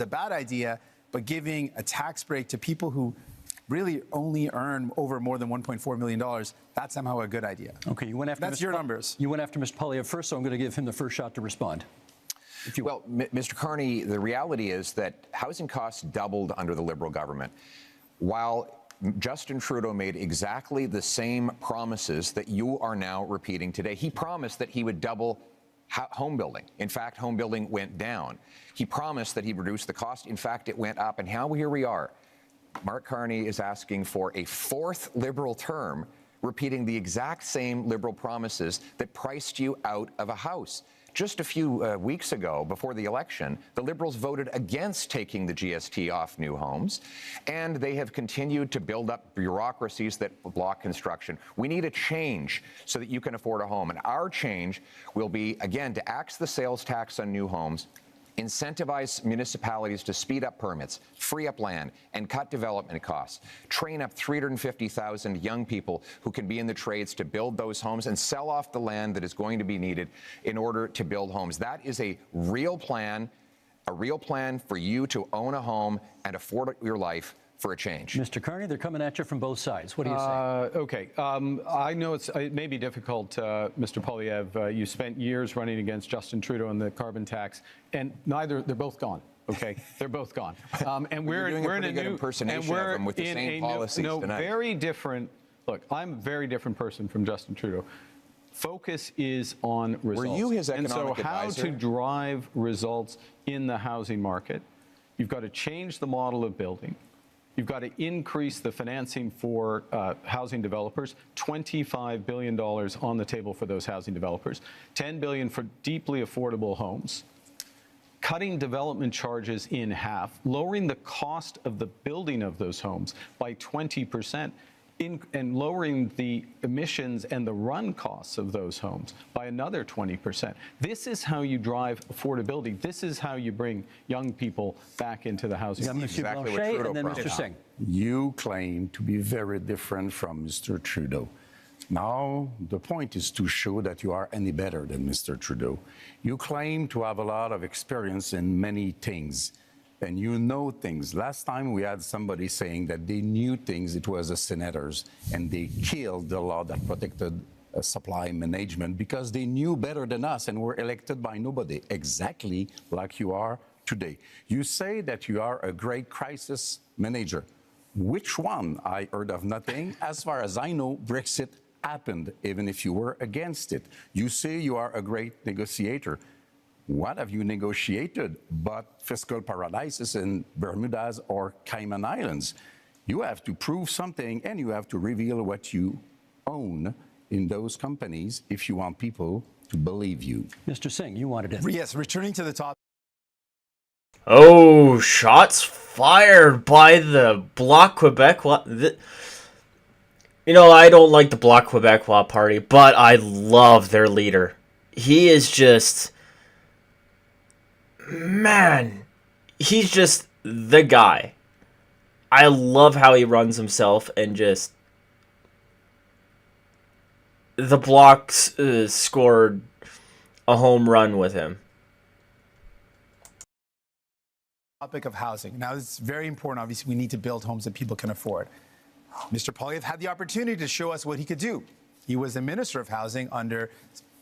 a bad idea, but giving a tax break to people who really only earn over more than $1.4 million, that's somehow a good idea. Okay, you went after that's your numbers. You went after Mr. Poilievre first, so I'm going to give him the first shot to respond. Well, Mr. Carney, the reality is that housing costs doubled under the Liberal government, while Justin Trudeau made exactly the same promises that you are now repeating today. He promised that he would double home building. In fact, home building went down. He promised that he'd reduce the cost. In fact, it went up. And here we are. Mark Carney is asking for a fourth Liberal term, repeating the exact same Liberal promises that priced you out of a house. Just a few weeks ago, before the election, the Liberals voted against taking the GST off new homes, and they have continued to build up bureaucracies that block construction. We need a change so that you can afford a home, and our change will be, again, to axe the sales tax on new homes, incentivize municipalities to speed up permits, free up land, and cut development costs. Train up 350,000 young people who can be in the trades to build those homes and sell off the land that is going to be needed in order to build homes. That is a real plan for you to own a home and afford your life for a change. Mr. Carney, they're coming at you from both sides. What do you say? Okay. I know it may be difficult, Mr. Poilievre. You spent years running against Justin Trudeau on the carbon tax, and they're both gone. Okay, they're both gone. And we're in a new impersonation of them with the same policies tonight. Very different. Look, I'm a very different person from Justin Trudeau. Focus is on results. Were you his economic advisor? And so how to drive results in the housing market, you've got to change the model of building. You've got to increase the financing for housing developers, $25 billion on the table for those housing developers, $10 billion for deeply affordable homes, cutting development charges in half, lowering the cost of the building of those homes by 20%, and lowering the emissions and the run costs of those homes by another 20%. This is how you drive affordability. This is how you bring young people back into the housing market. Exactly what Trudeau and then Mr. Singh. You claim to be very different from Mr. Trudeau. Now, the point is to show that you are any better than Mr. Trudeau. You claim to have a lot of experience in many things, and you know things. Last time we had somebody saying that they knew things, it was the senators, and they killed the law that protected supply management because they knew better than us and were elected by nobody, exactly like you are today. You say that you are a great crisis manager. Which one? I heard of nothing. As far as I know, Brexit happened, even if you were against it. You say you are a great negotiator. What have you negotiated but fiscal paradises in Bermudas or Cayman Islands? You have to prove something, and you have to reveal what you own in those companies if you want people to believe you. Mr. Singh, you wanted it. Yes, returning to the top. Oh, shots fired by the Bloc Québécois. You know, I don't like the Bloc Québécois party, but I love their leader. He is just... Man, he's just the guy. I love how he runs himself, and just the Bloc's scored a home run with him. Topic of housing. Now, it's very important. Obviously, we need to build homes that people can afford. Mr. Poilievre had the opportunity to show us what he could do. He was the Minister of Housing under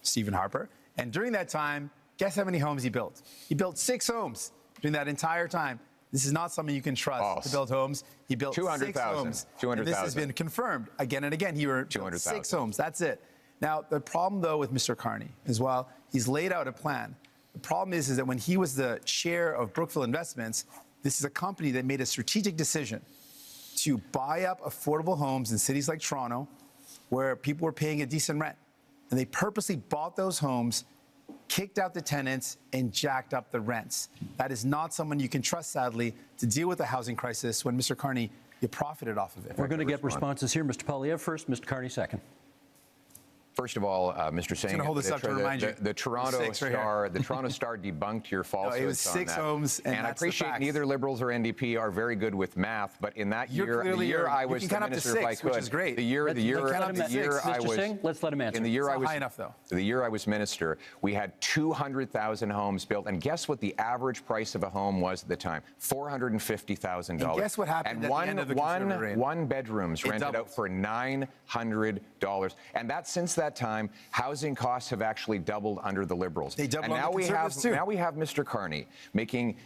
Stephen Harper, and during that time, guess how many homes he built? He built 6 homes during that entire time. This is not something you can trust to build homes. He built 6 homes. 200,000. This has been confirmed again and again. He built 6 homes. That's it. Now, the problem, though, with Mr. Carney is, well, he's laid out a plan. The problem is that when he was the chair of Brookfield Investments, this is a company that made a strategic decision to buy up affordable homes in cities like Toronto, where people were paying a decent rent. And they purposely bought those homes, kicked out the tenants, and jacked up the rents. That is not someone you can trust, sadly, to deal with the housing crisis when, Mr. Carney, you profited off of it. We're going to get responses here. Mr. Poilievre first, Mr. Carney second. First of all, Mr. Singh, gonna hold this up to remind you. the Toronto Six right here. Star, the Toronto Star debunked your falsehoods it was 6 on that. homes, and I that's the appreciate facts. neither Liberals or NDP are very good with math, but in that You're year, the year I you was can the count up to minister, if I 6, could, which is great. the year I Mr. was, Singh, let's let him answer. in the year It's I not was high enough, though. the year I was minister, we had 200,000 homes built, and guess what the average price of a home was at the time? $450,000. And guess what happened at the end of the Conservative reign? one bedrooms rented doubled. out for $900, and since that time, housing costs have actually doubled under the Liberals. They doubled and on the Conservatives, too. Now we have Mr. Carney making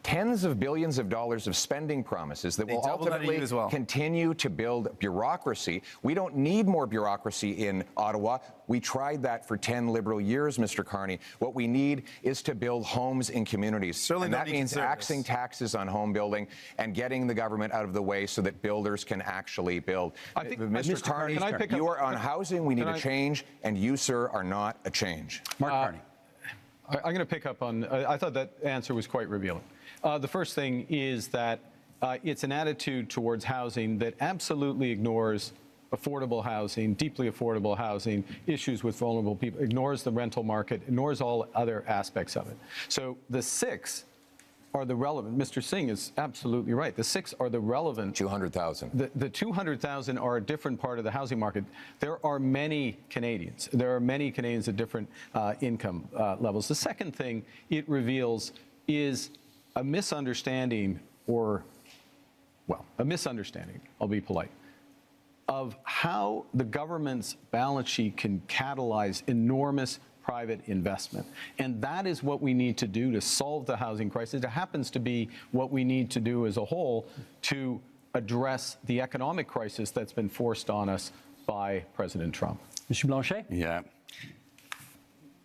tens of billions of dollars of spending promises that will doubled under you ultimately as well. continue to build bureaucracy. We don't need more bureaucracy in Ottawa. We tried that for 10 Liberal years, Mr. Carney. What we need is to build homes in communities. Certainly and don't that need means Conservatives. axing taxes on home building and getting the government out of the way so that builders can actually build. I think- Mr. Carney, Can I pick you up- are on housing. We need Can a I- change, and you, sir, are not a change. Mark Carney. I'm going to pick up on, I thought that answer was quite revealing. The first thing is that it's an attitude towards housing that absolutely ignores affordable housing, deeply affordable housing, issues with vulnerable people, ignores the rental market, ignores all other aspects of it. So the 6 are the relevant. Mr. Singh is absolutely right. The 6 are the relevant. 200,000. The 200,000 are a different part of the housing market. There are many Canadians. There are many Canadians at different income levels. The second thing it reveals is a misunderstanding, or, well, a misunderstanding, I'll be polite, of how the government's balance sheet can catalyze enormous private investment. And that is what we need to do to solve the housing crisis. It happens to be what we need to do as a whole to address the economic crisis that's been forced on us by President Trump. Mr. Blanchet? Yeah.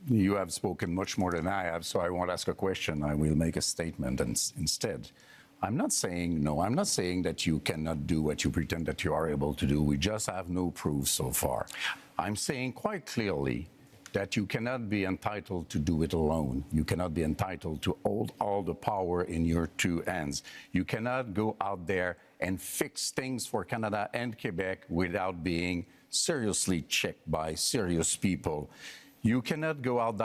You have spoken much more than I have, so I won't ask a question. I will make a statement instead. I'm not saying no. I'm not saying that you cannot do what you pretend that you are able to do. We just have no proof so far. I'm saying quite clearly that you cannot be entitled to do it alone. You cannot be entitled to hold all the power in your two hands. You cannot go out there and fix things for Canada and Quebec without being seriously checked by serious people. You cannot go out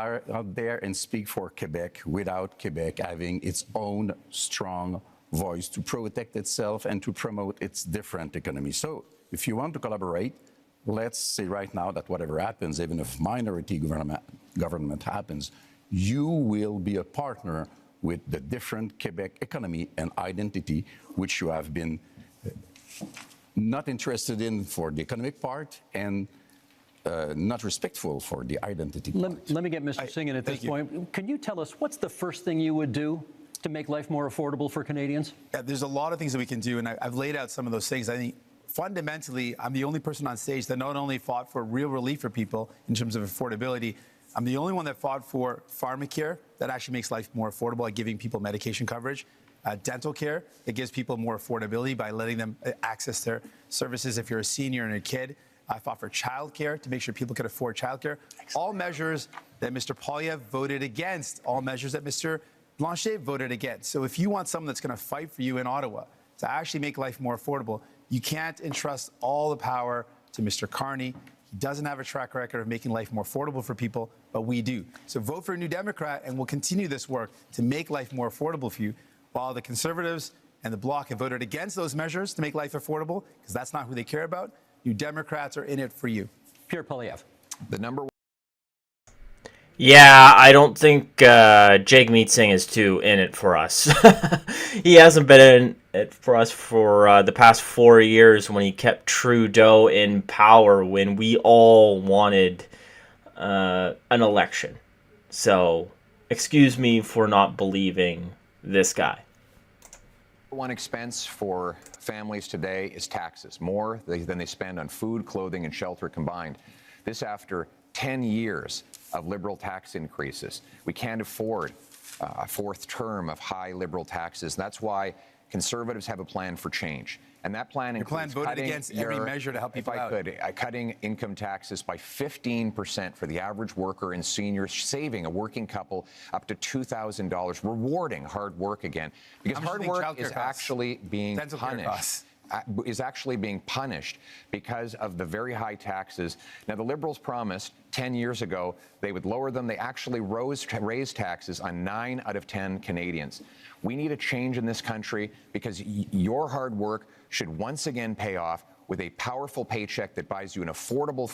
there and speak for Quebec without Quebec having its own strong voice to protect itself and to promote its different economy. So if you want to collaborate, let's say right now that whatever happens, even if minority government happens, you will be a partner with the different Quebec economy and identity, which you have been not interested in for the economic part and not respectful for the identity part. Let me get Mr. Singh in at this point. Can you tell us what's the first thing you would do to make life more affordable for Canadians? Yeah, there's a lot of things that we can do, and I've laid out some of those things. I think fundamentally, I'm the only person on stage that not only fought for real relief for people in terms of affordability, I'm the only one that fought for pharmacare that actually makes life more affordable by giving people medication coverage, dental care that gives people more affordability by letting them access their services if you're a senior and a kid. I fought for childcare to make sure people could afford childcare. All measures that Mr. Poilievre voted against, all measures that Mr. Blanchet voted against. So if you want someone that's going to fight for you in Ottawa to actually make life more affordable, you can't entrust all the power to Mr. Carney. He doesn't have a track record of making life more affordable for people, but we do. So vote for a New Democrat, and we'll continue this work to make life more affordable for you, while the Conservatives and the Bloc have voted against those measures to make life affordable, because that's not who they care about. New Democrats are in it for you. Pierre Poilievre. The number one. Yeah, I don't think Jagmeet Singh is too in it for us. He hasn't been in it for us for the past 4 years when he kept Trudeau in power when we all wanted an election. So, excuse me for not believing this guy. One expense for families today is taxes, more than they spend on food, clothing, and shelter combined. This after 10 years of Liberal tax increases. We can't afford a fourth term of high Liberal taxes. And that's why Conservatives have a plan for change. And that plan includes voted against every measure to help people out. Cutting income taxes by 15% for the average worker and seniors, saving a working couple up to $2,000, rewarding hard work again. Because hard work is actually being punished. is actually being punished because of the very high taxes. Now, the Liberals promised 10 years ago they would lower them. They actually raised taxes on 9 out of 10 Canadians. We need a change in this country because your hard work should once again pay off with a powerful paycheck that buys you an affordable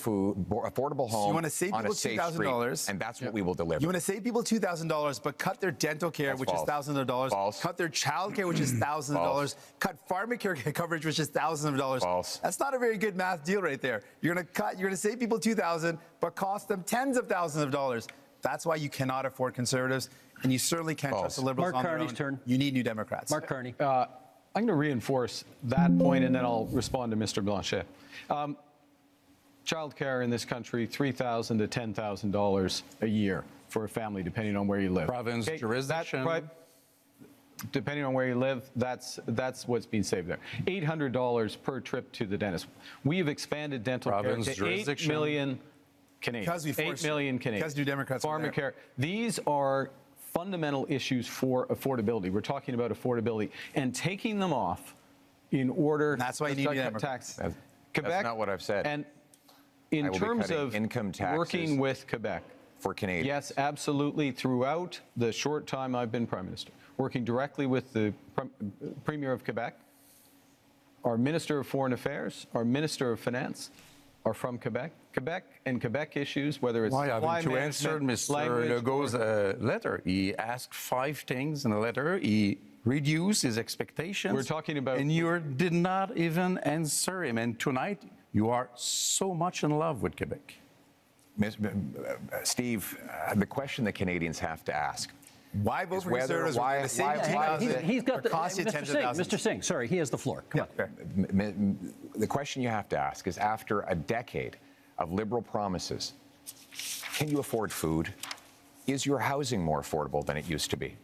home you want to save on a people safe $2,000, street, and that's what we will deliver. You want to save people $2,000, but cut their dental care, That's which false. is thousands of dollars. False. Cut their child care, which is thousands of dollars. Cut pharmacare coverage, which is thousands of dollars. False. That's not a very good math deal right there. You're going to save people $2,000, but cost them tens of thousands of dollars. That's why you cannot afford Conservatives, and you certainly can't trust the Liberals Mark on their Carney's own. turn. You need New Democrats. Mark Carney. I'm going to reinforce that point, and then I'll respond to Mr. Blanchet. Childcare in this country, $3,000 to $10,000 a year for a family, depending on where you live. Province, jurisdiction. Depending on where you live, that's what's being saved there. $800 per trip to the dentist. We've expanded dental Province, care to 8 jurisdiction. million Canadians. Because we forced 8 million Canadians. because New Democrats were there. Pharmacare. These are fundamental issues for affordability. We're talking about affordability and taking them off in order. And that's why you to need cut New Democrats. That's Quebec, not what I've said. And I in will be terms cutting of income taxes working with Quebec, for Canadians. yes, absolutely. Throughout the short time I've been Prime Minister, working directly with the Premier of Quebec, our Minister of Foreign Affairs, our Minister of Finance are from Quebec. Quebec and Quebec issues, whether it's Why supply haven't you answered management, Mr. language, Legault's letter? He asked 5 things in the letter. He reduced his expectations. We're talking about- And you did not even answer him. And tonight, you are so much in love with Quebec. Steve, the question that Canadians have to ask Why vote is for whether Conservatives? We're why, gonna save why, you Hang why on, he's got the. cost you tens of thousands. Mr. Singh, sorry, he has the floor. Come on. the question you have to ask is, after a decade of Liberal promises, can you afford food? Is your housing more affordable than it used to be?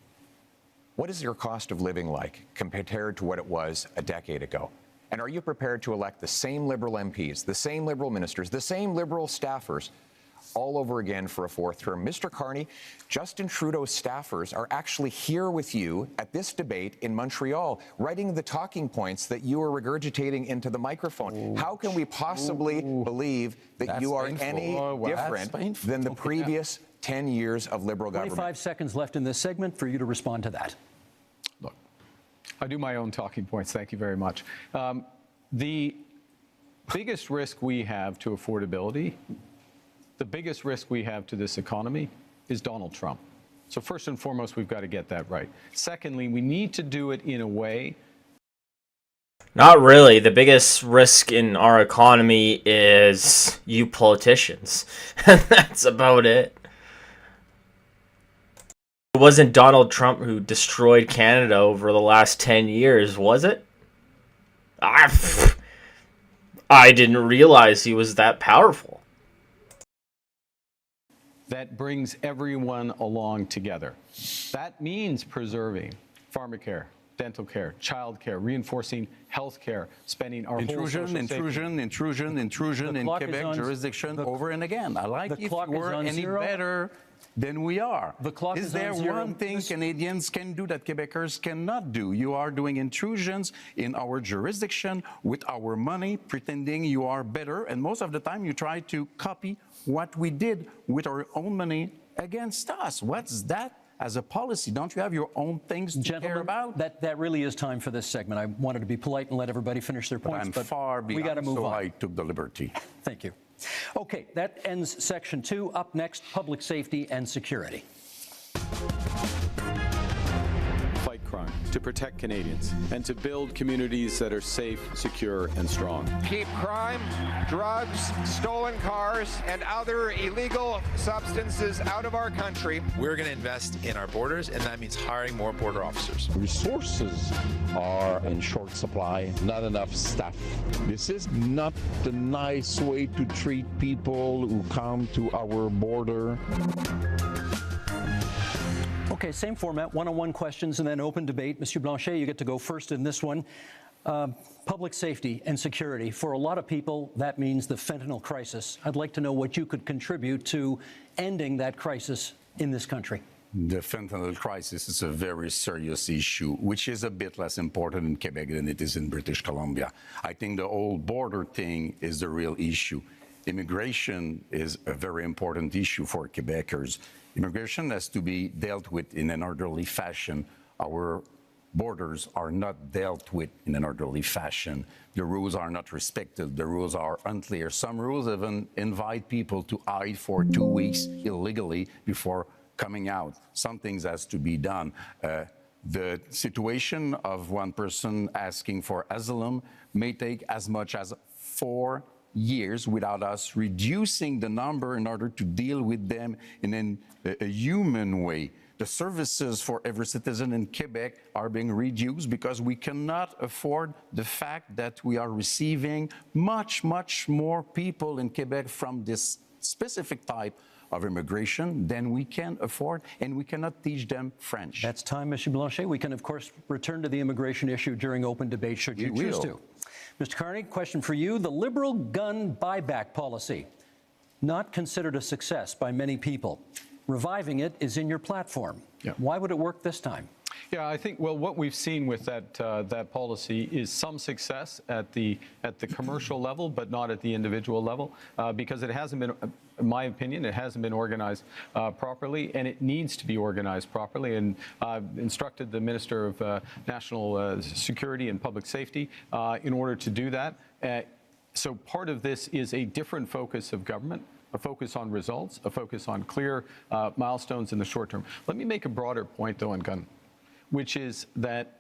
What is your cost of living like compared to what it was a decade ago? And are you prepared to elect the same Liberal MPs, the same Liberal ministers, the same Liberal staffers all over again for a 4th term? Mr. Carney, Justin Trudeau's staffers are actually here with you at this debate in Montreal, writing the talking points that you are regurgitating into the microphone. How can we possibly believe that That's you are painful. any Oh, wow. That's different painful. than the previous 10 years of Liberal 25 government? seconds left in this segment for you to respond to that. Look, I do my own talking points. Thank you very much. The biggest risk we have to affordability, the biggest risk we have to this economy is Donald Trump. So first and foremost, we've got to get that right. Secondly, we need to do it in a way. Not really. The biggest risk in our economy is you politicians. And that's about it. It wasn't Donald Trump who destroyed Canada over the last 10 years, was it? I didn't realize he was that powerful. That brings everyone along together. That means preserving pharmacare, dental care, child care, reinforcing health care, spending our whole Intrusion social in The clock is Quebec on- jurisdiction the- over and again. I like the if clock is we're on any zero. better than we are. The clock is on there zero. one thing Canadians can do that Quebecers cannot do? You are doing intrusions in our jurisdiction with our money, pretending you are better, and most of the time you try to copy what we did with our own money against us. What's that as a policy? Don't you have your own things to care Gentlemen, about? that really is time for this segment. I wanted to be polite and let everybody finish their But points, I'm but far we beyond, got to move so on. I took the liberty. Thank you. Okay, that ends section 2. Up next, public safety and security. Fight crime, to protect Canadians, and to build communities that are safe, secure, and strong. Keep crime, drugs, stolen cars, and other illegal substances out of our country. We're going to invest in our borders, and that means hiring more border officers. Resources are in short supply, not enough staff. This is not the nice way to treat people who come to our border. Okay, same format, one-on-one questions and then open debate. Mr. Blanchet, you get to go first in this one. Public safety and security. For a lot of people, that means the fentanyl crisis. I'd like to know what you could contribute to ending that crisis in this country. The fentanyl crisis is a very serious issue, which is a bit less important in Quebec than it is in British Columbia. I think the whole border thing is the real issue. Immigration is a very important issue for Quebecers. Immigration has to be dealt with in an orderly fashion. Our borders are not dealt with in an orderly fashion. The rules are not respected. The rules are unclear. Some rules even invite people to hide for 2 weeks illegally before coming out. Some things has to be done. The situation of one person asking for asylum may take as much as 4 years without us reducing the number in order to deal with them in a human way. The services for every citizen in Quebec are being reduced because we cannot afford the fact that we are receiving much, much more people in Quebec from this specific type of immigration than we can afford, and we cannot teach them French. That's time, Mr. Blanchet. We can, of course, return to the immigration issue during open debate should you choose to. Mr. Carney, question for you. The Liberal gun buyback policy, not considered a success by many people. Reviving it is in your platform. Yeah. Why would it work this time? Yeah, I think, well, what we've seen with that policy is some success at the commercial level, but not at the individual level, because it hasn't been, in my opinion, it hasn't been organized properly, and it needs to be organized properly. And I've instructed the Minister of National Security and Public Safety in order to do that. So part of this is a different focus of government, a focus on results, a focus on clear milestones in the short term. Let me make a broader point, though, on gun, which is that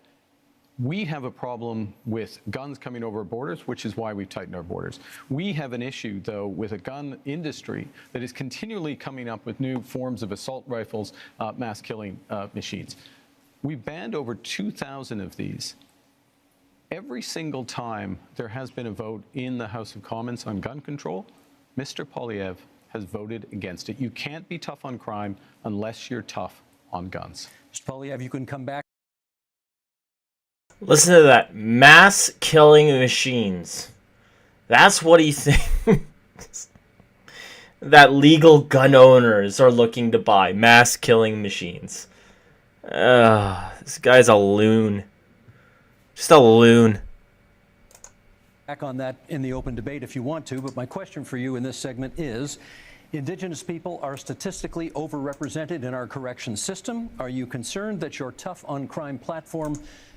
we have a problem with guns coming over borders, which is why we've tightened our borders. We have an issue, though, with a gun industry that is continually coming up with new forms of assault rifles, mass killing machines. We banned over 2,000 of these. Every single time there has been a vote in the House of Commons on gun control, Mr. Poilievre has voted against it. You can't be tough on crime unless you're tough on guns. Mr. Poilievre, you can come back. Listen to that. Mass killing machines. That's what he thinks that legal gun owners are looking to buy. Mass killing machines. This guy's a loon. Just a loon. Back on that in the open debate if you want to, but my question for you in this segment is, Indigenous people are statistically overrepresented in our corrections system. Are you concerned that your tough on crime platform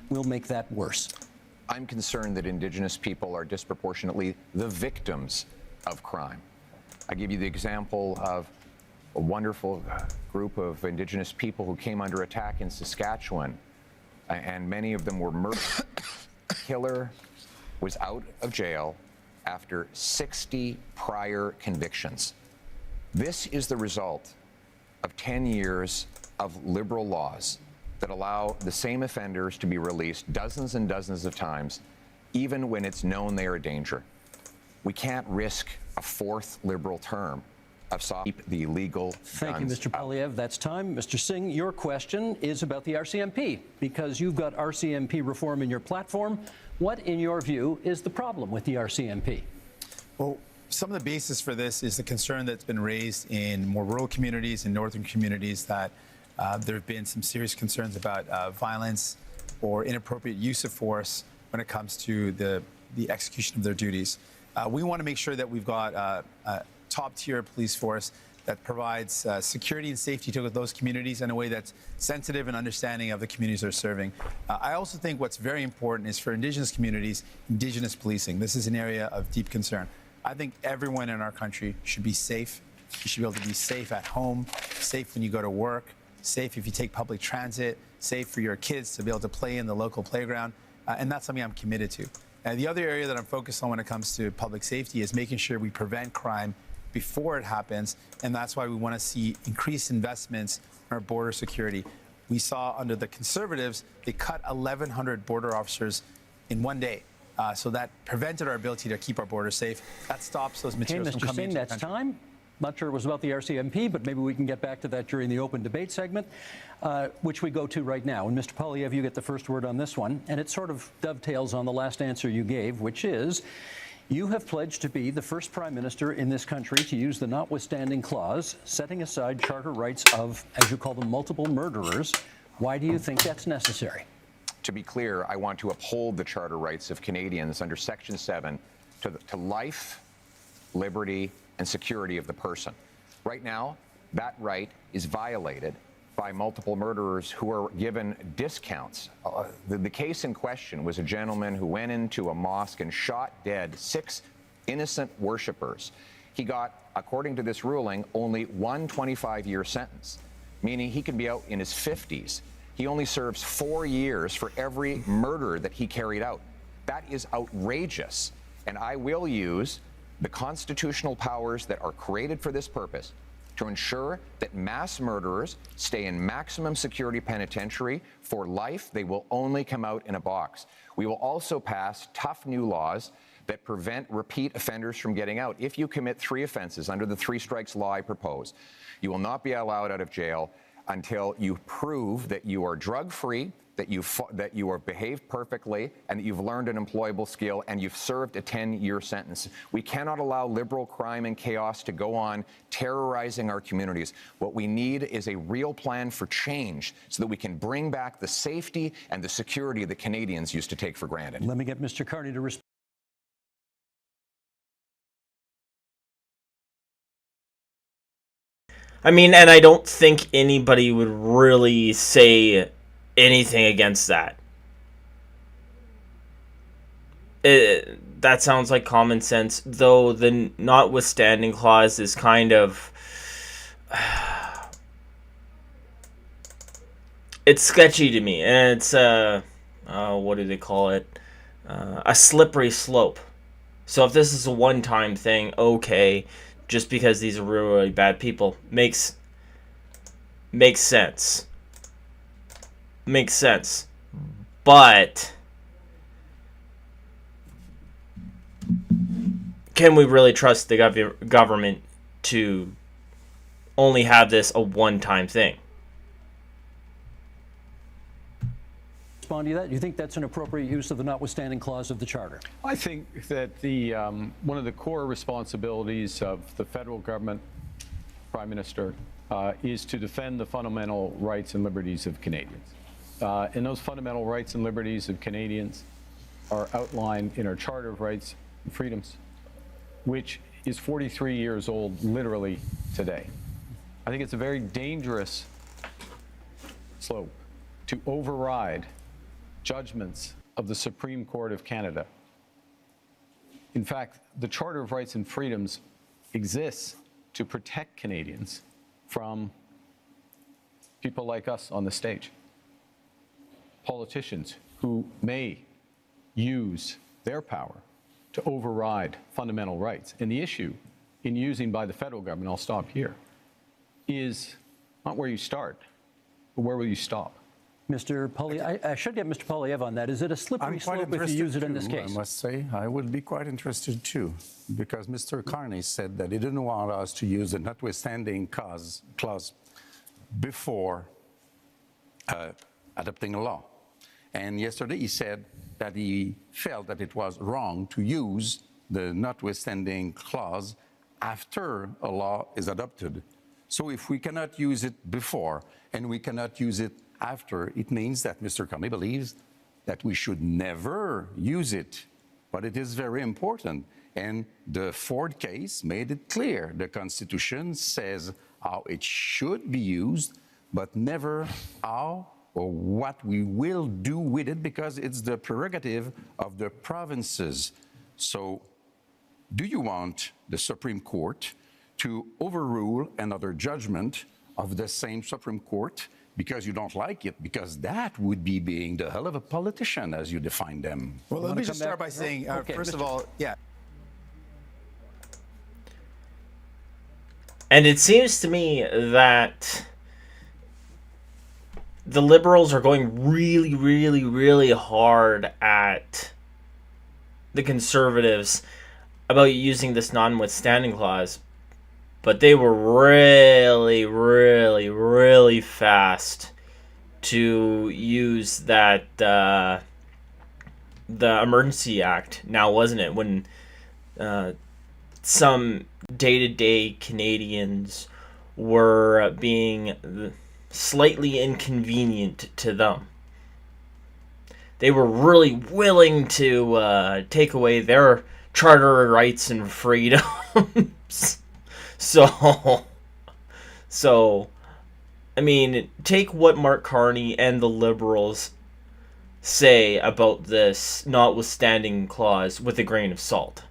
will make that worse? I'm concerned that Indigenous people are disproportionately the victims of crime. I give you the example of a wonderful group of Indigenous people who came under attack in Saskatchewan, and many of them were murdered. Killer was out of jail after 60 prior convictions. This is the result of 10 years of liberal laws that allow the same offenders to be released dozens and dozens of times, even when it's known they are a danger. We can't risk a fourth liberal term of keep the illegal Thank you, guns Mr. Poilievre. That's time. Mr. Singh, your question is about the RCMP, because you've got RCMP reform in your platform. What, in your view, is the problem with the RCMP? Well, some of the basis for this is the concern that's been raised in more rural communities and northern communities that there have been some serious concerns about violence or inappropriate use of force when it comes to the execution of their duties. We want to make sure that we've got a top-tier police force that provides security and safety to those communities in a way that's sensitive and understanding of the communities they're serving. I also think what's very important is for Indigenous communities, Indigenous policing. This is an area of deep concern. I think everyone in our country should be safe. You should be able to be safe at home, safe when you go to work, safe if you take public transit, safe for your kids to be able to play in the local playground. And that's something I'm committed to. The other area that I'm focused on when it comes to public safety is making sure we prevent crime before it happens, and that's why we want to see increased investments in our border security. We saw under the Conservatives, they cut 1,100 border officers in one day. So that prevented our ability to keep our borders safe. That stops those materials from coming into the country. That's time. Not sure it was about the RCMP, but maybe we can get back to that during the open debate segment, which we go to right now. And Mr. Poilievre, you get the first word on this one, and it sort of dovetails on the last answer you gave, which is, You have pledged to be the first prime minister in this country to use the notwithstanding clause, setting aside charter rights of, as you call them, multiple murderers. Why do you think that's necessary? To be clear, I want to uphold the charter rights of Canadians under Section 7 to life, liberty, and security of the person. Right now, that right is violated by multiple murderers who are given discounts. The case in question was a gentleman who went into a mosque and shot dead 6 innocent worshipers. He got, according to this ruling, only one 25-year sentence, meaning he could be out in his 50s. He only serves 4 years for every murder that he carried out. That is outrageous. And I will use the constitutional powers that are created for this purpose to ensure that mass murderers stay in maximum security penitentiary for life. They will only come out in a box. We will also pass tough new laws that prevent repeat offenders from getting out. If you commit 3 offenses under the 3 strikes law I propose, you will not be allowed out of jail until you prove that you are drug-free, that you are behaved perfectly, and that you've learned an employable skill, and you've served a 10-year sentence. We cannot allow liberal crime and chaos to go on terrorizing our communities. What we need is a real plan for change so that we can bring back the safety and the security that Canadians used to take for granted. Let me get Mr. Carney to respond. I mean, and I don't think anybody would really say anything against that. That sounds like common sense, though the notwithstanding clause is kind of... it's sketchy to me, and it's, what do they call it? A slippery slope. So if this is a one-time thing, okay, just because these are really, really bad people, makes sense. Makes sense. But can we really trust the government to only have this a one-time thing? Respond to that? Do you think that's an appropriate use of the notwithstanding clause of the Charter? I think that the one of the core responsibilities of the federal government, Prime Minister, is to defend the fundamental rights and liberties of Canadians. And those fundamental rights and liberties of Canadians are outlined in our Charter of Rights and Freedoms, which is 43 years old literally today. I think it's a very dangerous slope to override judgments of the Supreme Court of Canada. In fact, the Charter of Rights and Freedoms exists to protect Canadians from people like us on the stage, politicians who may use their power to override fundamental rights. And the issue in using by the federal government, I'll stop here, is not where you start, but where will you stop? Mr. Poilievre, I should get Mr. Poilievre on that. Is it a slippery slope if you use it in this case? I must say, I would be quite interested too, because Mr. Carney said that he didn't want us to use the notwithstanding clause before adopting a law. And yesterday he said that he felt that it was wrong to use the notwithstanding clause after a law is adopted. So if we cannot use it before and we cannot use it after, it means that Mr. Carney believes that we should never use it. But it is very important. And the Ford case made it clear. The Constitution says how it should be used, but never how or what we will do with it, because it's the prerogative of the provinces. So do you want the Supreme Court to overrule another judgment of the same Supreme Court because you don't like it? Because that would be being the hell of a politician as you define them. Well, let me just start by saying, first of all, yeah. And it seems to me that the Liberals are going really, really, really hard at the Conservatives about using this notwithstanding clause. But they were really, really, really fast to use that the Emergency Act. Now, wasn't it? When some day-to-day Canadians were being slightly inconvenient to them. They were really willing to take away their charter rights and freedoms. So, I mean, take what Mark Carney and the Liberals say about this notwithstanding clause with a grain of salt.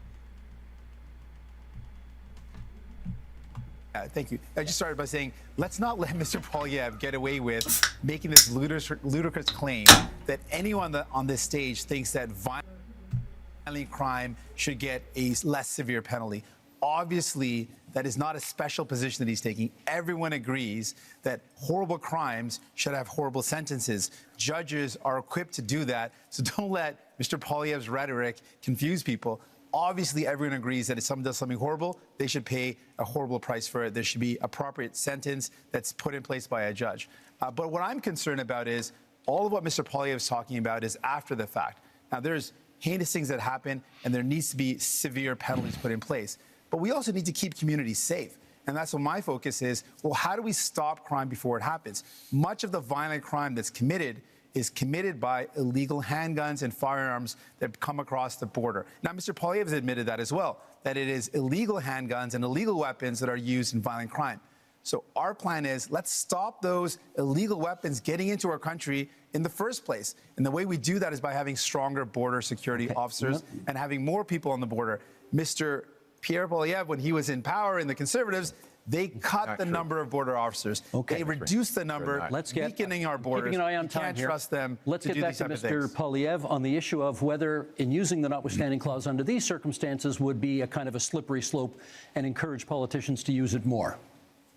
Thank you. I just started by saying, let's not let Mr. Poilievre get away with making this ludicrous claim that anyone on this stage thinks that violent crime should get a less severe penalty. Obviously, that is not a special position that he's taking. Everyone agrees that horrible crimes should have horrible sentences. Judges are equipped to do that. So don't let Mr. Poilievre's rhetoric confuse people. Obviously, everyone agrees that if someone does something horrible, they should pay a horrible price for it. There should be appropriate sentence that's put in place by a judge. But what I'm concerned about is all of what Mr. Poilievre is talking about is after the fact. Now, there's heinous things that happen, and there needs to be severe penalties put in place. But we also need to keep communities safe. And that's what my focus is. Well, how do we stop crime before it happens? Much of the violent crime that's committed is committed by illegal handguns and firearms that come across the border. Now, Mr. Poilievre has admitted that as well, that it is illegal handguns and illegal weapons that are used in violent crime. So our plan is, let's stop those illegal weapons getting into our country in the first place. And the way we do that is by having stronger border security officers and having more people on the border. Mr. Pierre Poilievre, when he was in power in the Conservatives, they cut the number of border officers. They reduced the number, weakening our borders. Keeping an eye on time can't here. trust them Let's to get do back these to type of Mr. things. Poilievre on the issue of whether, in using the notwithstanding clause under these circumstances, would be a kind of a slippery slope and encourage politicians to use it more.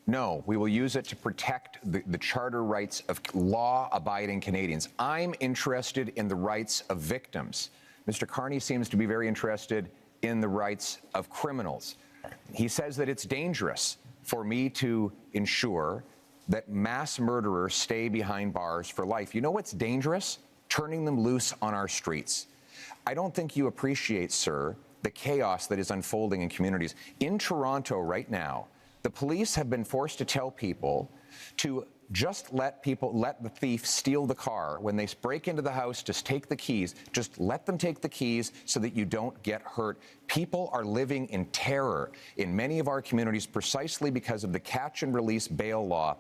No, we will use it to protect the charter rights of law-abiding Canadians. I'm interested in the rights of victims. Mr. Carney seems to be very interested in the rights of criminals. He says that it's dangerous for me to ensure that mass murderers stay behind bars for life. You know what's dangerous? Turning them loose on our streets. I don't think you appreciate, sir, the chaos that is unfolding in communities. In Toronto right now, the police have been forced to tell people to just let the thief steal the car. When they break into the house, just take the keys. Just let them take the keys so that you don't get hurt. People are living in terror in many of our communities precisely because of the catch and release bail law,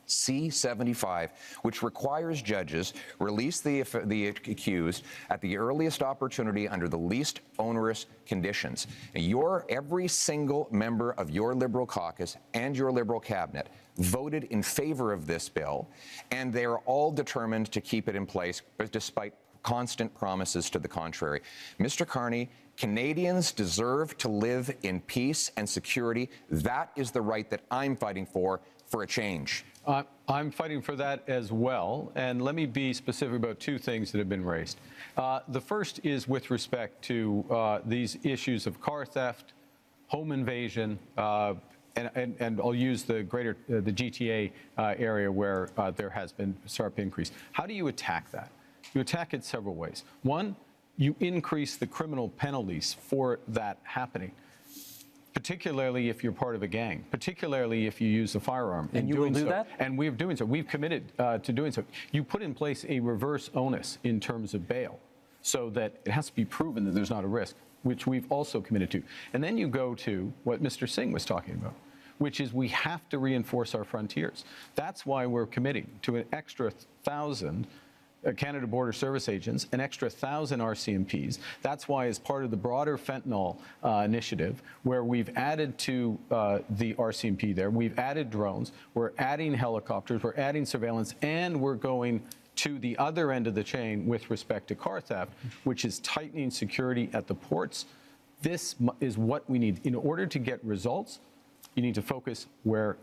C-75, which requires judges release the accused at the earliest opportunity under the least onerous conditions. And every single member of your Liberal caucus and your Liberal cabinet voted in favor of this bill, and they are all determined to keep it in place, despite constant promises to the contrary. Mr. Carney, Canadians deserve to live in peace and security. That is the right that I'm fighting for a change. I'm fighting for that as well, and let me be specific about two things that have been raised. The first is with respect to these issues of car theft, home invasion, and I'll use the GTA area where there has been a sharp increase. How do you attack that? You attack it several ways. One, you increase the criminal penalties for that happening, particularly if you're part of a gang, particularly if you use a firearm. And you will do that? And we're doing so. We've committed to doing so. You put in place a reverse onus in terms of bail so that it has to be proven that there's not a risk, which we've also committed to. And then you go to what Mr. Singh was talking about, which is we have to reinforce our frontiers. That's why we're committing to an extra 1,000 Canada Border Service agents, an extra 1,000 RCMPs. That's why, as part of the broader fentanyl initiative, where we've added to the RCMP there, we've added drones, we're adding helicopters, we're adding surveillance, and we're going to the other end of the chain with respect to car theft, which is tightening security at the ports. This is what we need. In order to get results, you need to focus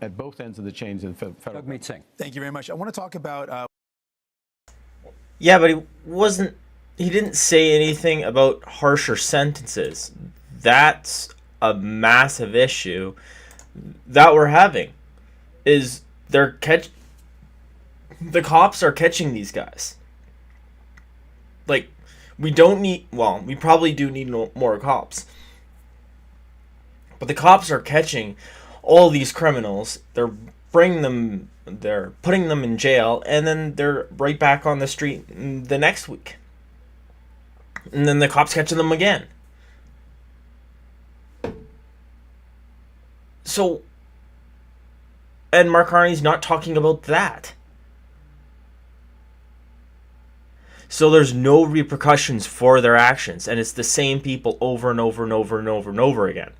at both ends of the chains in federal government. Singh. Thank you very much. I want to talk about... Yeah, but he didn't say anything about harsher sentences. That's a massive issue that we're having, is the cops are catching these guys. Like, we probably do need more cops. But the cops are catching all these criminals. They're putting them in jail, and then they're right back on the street the next week. And then the cops catching them again. So, and Mark Carney's not talking about that. So there's no repercussions for their actions, and it's the same people over and over and over and over and over again.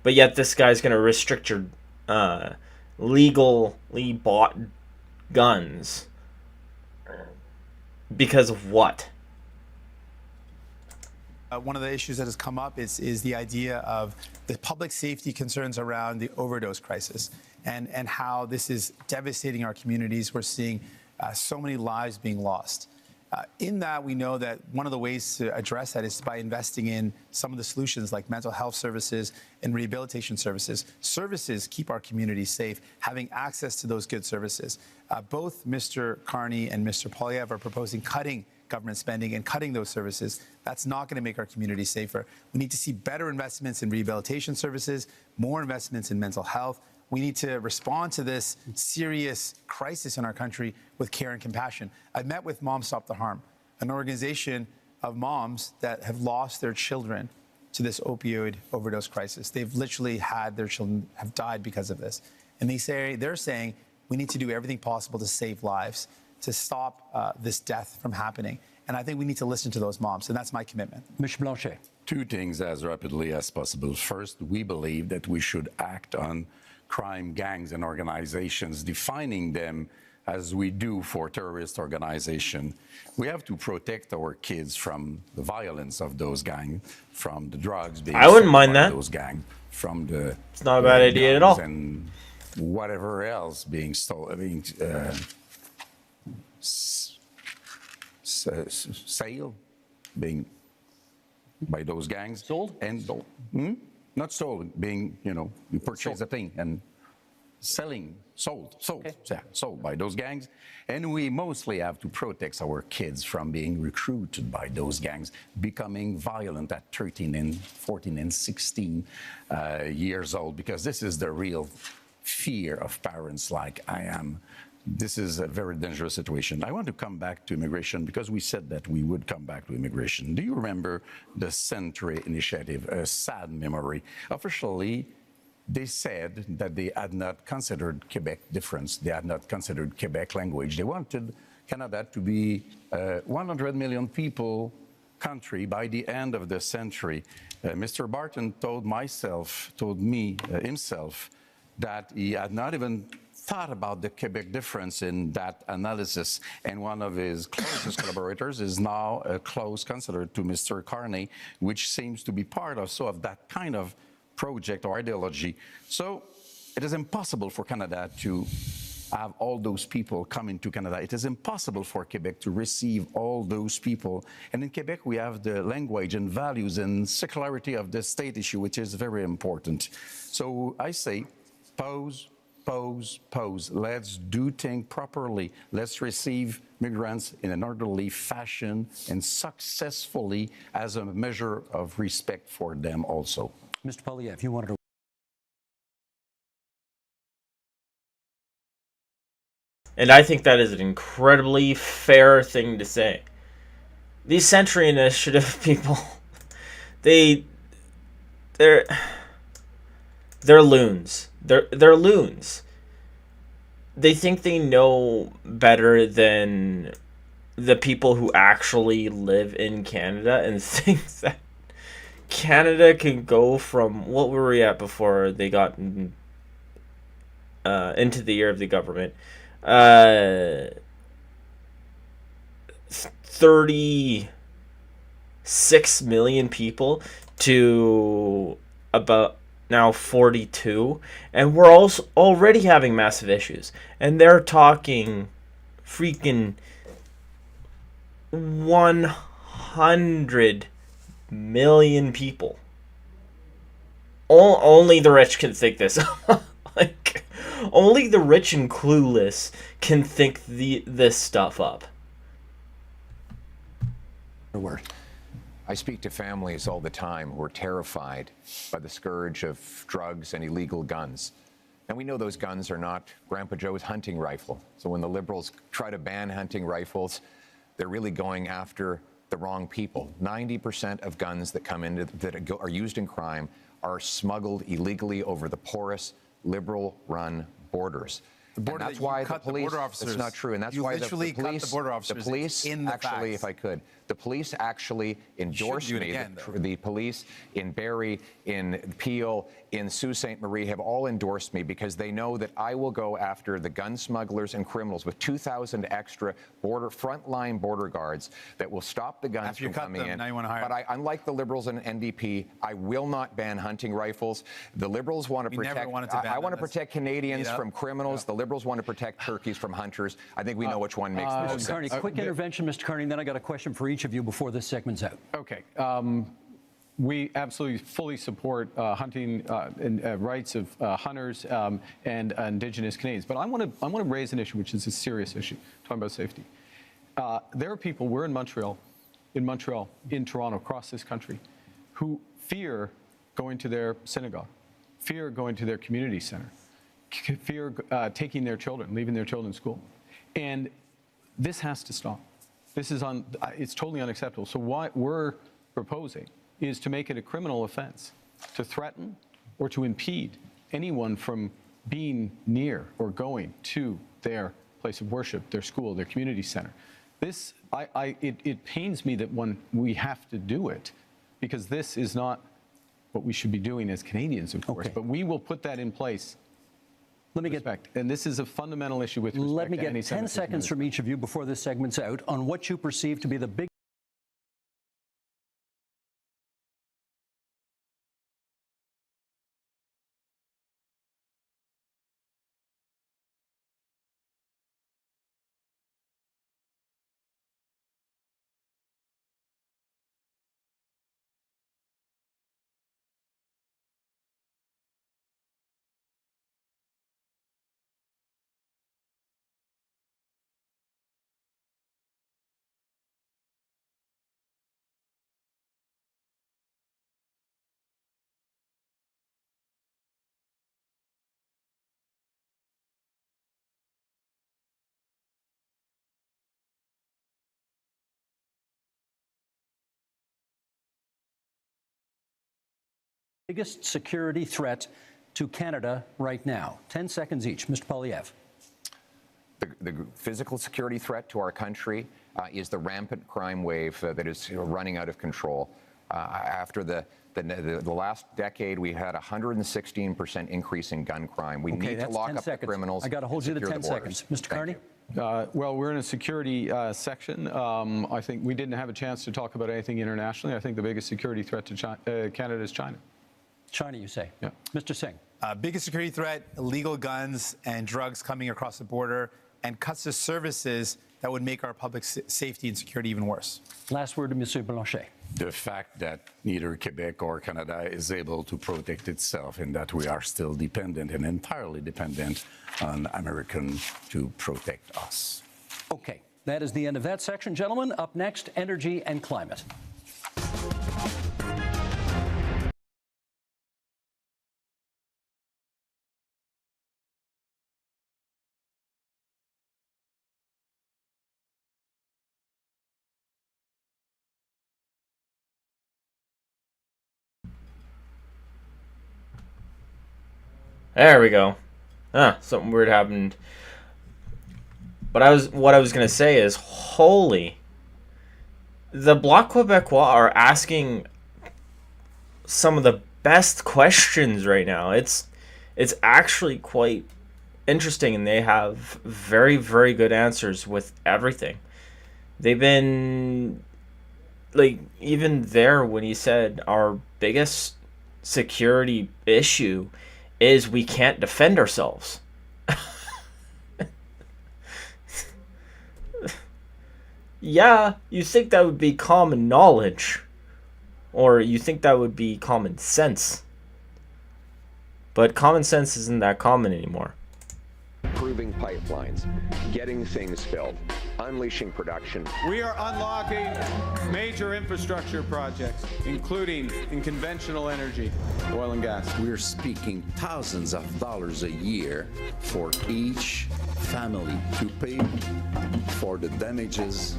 But yet this guy's going to restrict your legally bought guns because of what? One of the issues that has come up is the idea of the public safety concerns around the overdose crisis and how this is devastating our communities. We're seeing so many lives being lost. In that, we know that one of the ways to address that is by investing in some of the solutions like mental health services and rehabilitation services. Services keep our communities safe, having access to those good services. Both Mr. Carney and Mr. Poilievre are proposing cutting government spending and cutting those services. That's not going to make our communities safer. We need to see better investments in rehabilitation services, more investments in mental health. We need to respond to this serious crisis in our country with care and compassion. I've met with Moms Stop the Harm, an organization of moms that have lost their children to this opioid overdose crisis. They've literally had their children have died because of this. And they're saying we need to do everything possible to save lives, to stop this death from happening. And I think we need to listen to those moms, and that's my commitment. Mr. Blanchet. Two things as rapidly as possible. First, we believe that we should act on crime gangs and organizations, defining them as we do for terrorist organization. We have to protect our kids from the violence of those gangs, from the drugs being I wouldn't sold mind by that. those gangs, from the It's not a bad idea at all. And whatever else being stolen, sale being by those gangs. Sold? And not stolen, being, you purchase a thing and selling, sold by those gangs. And we mostly have to protect our kids from being recruited by those gangs, becoming violent at 13 and 14 and 16 years old, because this is the real fear of parents like I am. This is a very dangerous situation. I want to come back to immigration because we said that we would come back to immigration. Do you remember the Century Initiative, a sad memory? Officially, they said that they had not considered Quebec difference. They had not considered Quebec language. They wanted Canada to be a 100 million people country by the end of the century. Mr. Barton told me himself that he had not even thought about the Quebec difference in that analysis, and one of his closest collaborators is now a close consider to Mr. Carney, which seems to be part of that kind of project or ideology. So it is impossible for Canada to have all those people come into Canada. It is impossible for Quebec to receive all those people. And in Quebec, we have the language and values and secularity of the state issue, which is very important. So I say, pause. Let's do things properly. Let's receive migrants in an orderly fashion and successfully as a measure of respect for them also. Mr. Poilievre, you wanted to. And I think that is an incredibly fair thing to say. These Century Initiative people, they're loons. They're loons. They think they know better than the people who actually live in Canada and think that Canada can go from, what were we at before they got into the year of the government? 36 million people to about now 42, and we're also already having massive issues, and they're talking freaking 100 million people. Only the rich can think this. Like, only the rich and clueless can think this stuff up. Word. I speak to families all the time who are terrified by the scourge of drugs and illegal guns. And we know those guns are not Grandpa Joe's hunting rifle. So when the Liberals try to ban hunting rifles, they're really going after the wrong people. 90% of guns that come in that are used in crime are smuggled illegally over the porous, Liberal-run borders. border and that's that you why cut the police. border officers. That's not true, and that's You why literally the police. cut the border officers. The police in the actually, facts. if I could, the police actually endorsed do it me. again, The police in Barrie, in Peel, in Sault Ste. Marie have all endorsed me because they know that I will go after the gun smugglers and criminals with 2,000 extra frontline border guards that will stop the guns After you from cut coming them, in. now you wanna hire But unlike the Liberals and NDP, I will not ban hunting rifles. The Liberals want to We never protect. wanted to ban I want to them. That's protect Canadians made up. from criminals. The Liberals want to protect turkeys from hunters. I think we know which one makes the most Mr. sense. Carney, quick intervention, Mr. Carney, and then I got a question for each of you before this segment's out. Okay. We absolutely fully support hunting and rights of hunters and Indigenous Canadians. But I want to raise an issue, which is a serious issue, talking about safety. There are people, we're in Montreal, in Toronto, across this country, who fear going to their synagogue, fear going to their community center, fear taking their children, leaving their children in school. And this has to stop. This is it's totally unacceptable. So what we're proposing is to make it a criminal offense to threaten or to impede anyone from being near or going to their place of worship, their school, their community center. This, it pains me that when we have to do it, because this is not what we should be doing as Canadians, of course, Okay. but we will put that in place. Let me Respect. And this is a fundamental issue with respect Let me to get 10 anti-Semitism. seconds from each of you before this segment's out on what you perceive to be the big biggest security threat to Canada right now? 10 seconds each. Mr. Poilievre. The physical security threat to our country is the rampant crime wave that is running out of control. After the last decade, we had a 116% increase in gun crime. We Okay, need to that's lock 10 up seconds. the criminals. I got to hold you to and 10 secure the borders. seconds. Mr. Carney? Well, we're in a security section. I think we didn't have a chance to talk about anything internationally. I think the biggest security threat to Canada is China. China, you say? Yeah. Mr. Singh? Biggest security threat, illegal guns and drugs coming across the border, and cuts to services that would make our public safety and security even worse. Last word to Monsieur Blanchet. The fact that neither Quebec or Canada is able to protect itself and that we are still dependent and entirely dependent on Americans to protect us. Okay, that is the end of that section. Gentlemen, up next, energy and climate. There we go. Something weird happened. But what I was gonna say is, holy, the Bloc Québécois are asking some of the best questions right now. It's actually quite interesting, and they have very, very good answers with everything. They've been like, even there when he said our biggest security issue is we can't defend ourselves. Yeah, you think that would be common knowledge, or you think that would be common sense, but common sense isn't that common anymore. improving pipelines, getting things built, unleashing production. We are unlocking major infrastructure projects, including in conventional energy, oil and gas. We're speaking thousands of dollars a year for each family to pay for the damages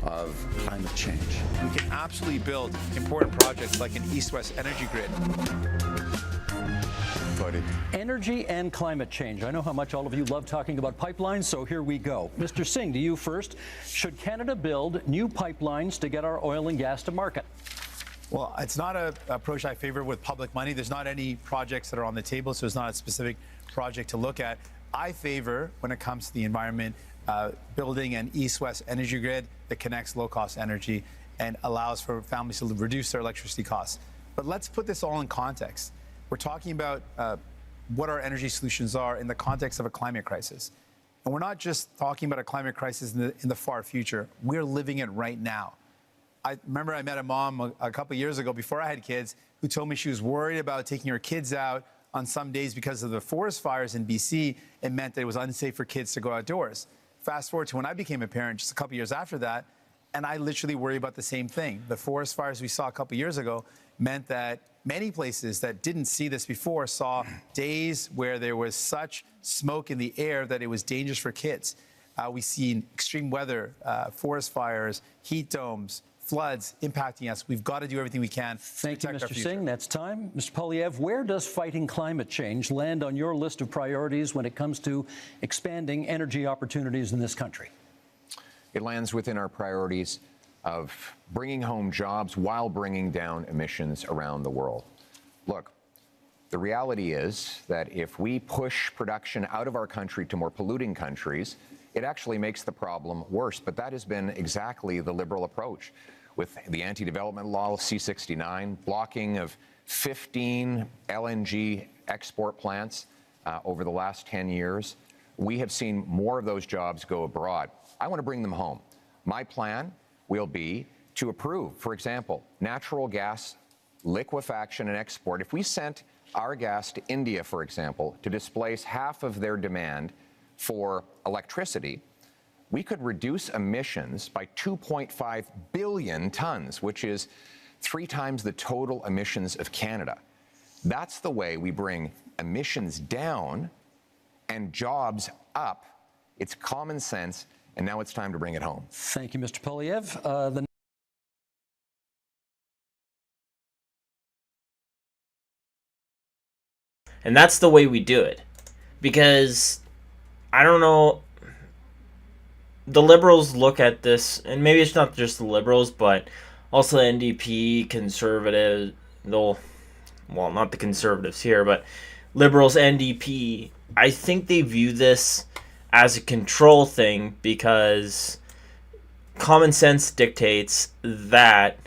of climate change. We can absolutely build important projects like an east-west energy grid. Energy and climate change. I know how much all of you love talking about pipelines, so here we go. Mr. Singh, to you first. Should Canada build new pipelines to get our oil and gas to market? Well, it's not an approach I favor with public money. There's not any projects that are on the table, so it's not a specific project to look at. I favor, when it comes to the environment, building an east-west energy grid that connects low-cost energy and allows for families to reduce their electricity costs. But let's put this all in context. We're talking about what our energy solutions are in the context of a climate crisis. And we're not just talking about a climate crisis in the far future. We're living it right now. I remember I met a mom a couple of years ago before I had kids who told me she was worried about taking her kids out on some days because of the forest fires in BC. It meant that it was unsafe for kids to go outdoors. Fast forward to when I became a parent just a couple of years after that, and I literally worry about the same thing. The forest fires we saw a couple of years ago meant that many places that didn't see this before saw days where there was such smoke in the air that it was dangerous for kids. We've seen extreme weather, forest fires, heat domes, floods impacting us. We've got to do everything we can to Thank you, protect our Mr. future. Singh. That's time. Mr. Poilievre, where does fighting climate change land on your list of priorities when it comes to expanding energy opportunities in this country? It lands within our priorities of bringing home jobs while bringing down emissions around the world. Look, the reality is that if we push production out of our country to more polluting countries, it actually makes the problem worse. But that has been exactly the Liberal approach with the anti-development law, C-69, blocking of 15 LNG export plants over the last 10 years. We have seen more of those jobs go abroad. I want to bring them home. My plan will be to approve, for example, natural gas liquefaction and export. If we sent our gas to India, for example, to displace half of their demand for electricity, we could reduce emissions by 2.5 billion tons, which is 3 times the total emissions of Canada. That's the way we bring emissions down and jobs up. It's common sense, and now it's time to bring it home. Thank you, Mr. Poilievre. And that's the way we do it. Because, I don't know, the Liberals look at this, and maybe it's not just the Liberals, but also NDP, Conservatives, well, not the Conservatives here, but Liberals, NDP, I think they view this as a control thing because common sense dictates that